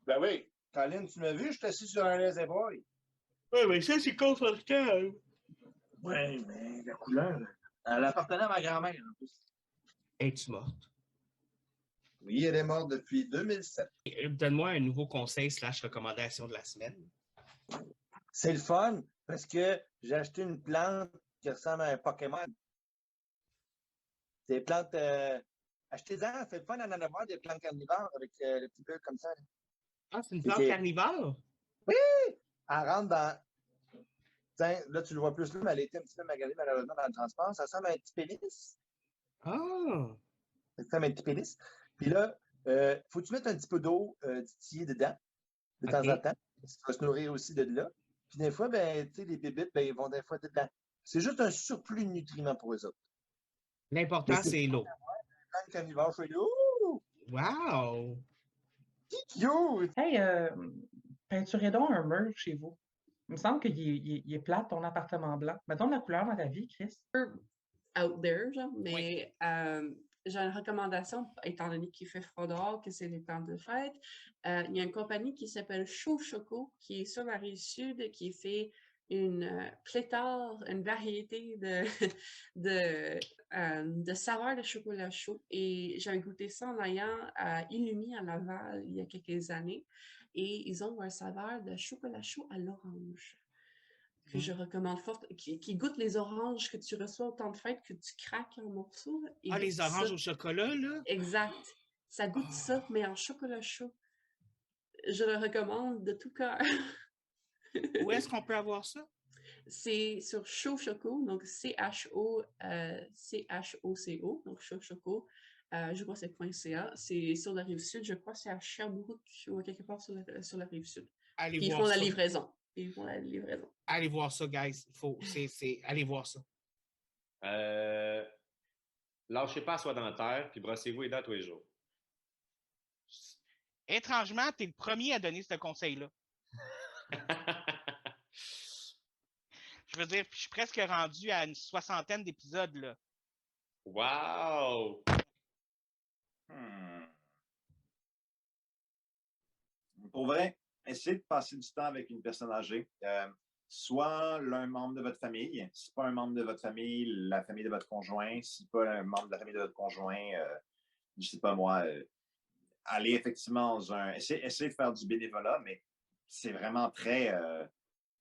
Ben oui. Colin, tu m'as vu, je suis assis sur un lazy boy. Oui, mais ça, c'est confortable. Oui, mais la couleur, elle appartenait à ma grand-mère en plus. Es-tu morte? Oui, elle est morte depuis 2007. Donne-moi un nouveau conseil / recommandation de la semaine. C'est le fun parce que j'ai acheté une plante qui ressemble à un Pokémon. Des plantes. Achetez-en, c'est le fun d'en avoir des plantes carnivores avec le petit peu comme ça. Là. Ah, c'est une Puis plante carnivore? Oui! Elle rentre dans. Tiens, là, tu le vois plus là, mais elle était un petit peu maganée malheureusement dans le transport. Ça ressemble à un petit pénis. Ah! Ça ressemble à un petit pénis. Puis là, faut que tu mettes un petit peu d'eau distillée dedans, de temps en temps. Ça va se nourrir aussi de là. Puis des fois, ben, tu sais, les bébites, ben, ils vont des fois dedans. C'est juste un surplus de nutriments pour eux autres. L'important, c'est l'eau. Plante carnivore chez nous. Wow! Cute! Hey, peinturez donc un mur chez vous. Il me semble qu'il est plate, ton appartement blanc. Mettons de la couleur dans ta vie, Chris. Out there, genre, mais j'ai une recommandation, étant donné qu'il fait froid dehors, que c'est les temps de fête. Il y a une compagnie qui s'appelle Chaud Choco, qui est sur la rive sud, qui fait une pléthore, une variété de saveurs de chocolat chaud. Et j'ai goûté ça en allant à Illumi à Laval il y a quelques années. Et ils ont un saveur de chocolat chaud à l'orange que je recommande fort, qui goûte les oranges que tu reçois au temps de fête, que tu craques en morceaux. Ah, les oranges au chocolat, là? Exact. Ça goûte ça, mais en chocolat chaud. Je le recommande de tout cœur. Où est-ce qu'on peut avoir ça? C'est sur Chaud Choco, donc C-H-O-C-O, donc Chaud Choco. Je crois que c'est .ca. C'est sur la rive sud. Je crois que c'est à Sherbrooke ou quelque part sur la rive sud. Allez Puis ils voir font la ça. livraison. Ils font la livraison. Allez voir ça, guys. Allez voir ça. Lâchez pas à soie dentaire, puis brossez-vous les dents tous les jours. Étrangement, tu es le premier à donner ce conseil-là. Je veux dire, je suis presque rendu à une 60aine d'épisodes, là. Wow! Pour vrai, essayez de passer du temps avec une personne âgée. Soit l'un membre de votre famille, si pas un membre de votre famille, la famille de votre conjoint, si pas un membre de la famille de votre conjoint, je sais pas moi, allez effectivement dans essayez de faire du bénévolat, mais c'est vraiment très,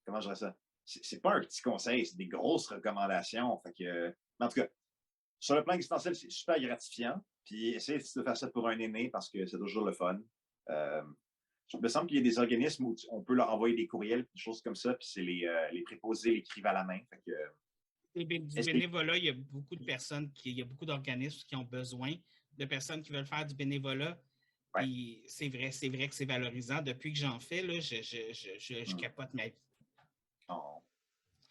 comment je dirais ça? C'est pas un petit conseil, c'est des grosses recommandations. Fait que, en tout cas, sur le plan existentiel, c'est super gratifiant. Puis essayez de faire ça pour un aîné parce que c'est toujours le fun. Il me semble qu'il y a des organismes où on peut leur envoyer des courriels, des choses comme ça, puis c'est les préposés l'écrivent à la main. Fait que, Du bénévolat, il y a beaucoup de personnes, il y a beaucoup d'organismes qui ont besoin de personnes qui veulent faire du bénévolat. Ouais. Puis c'est vrai que c'est valorisant. Depuis que j'en fais, là, je capote ma vie. Oh.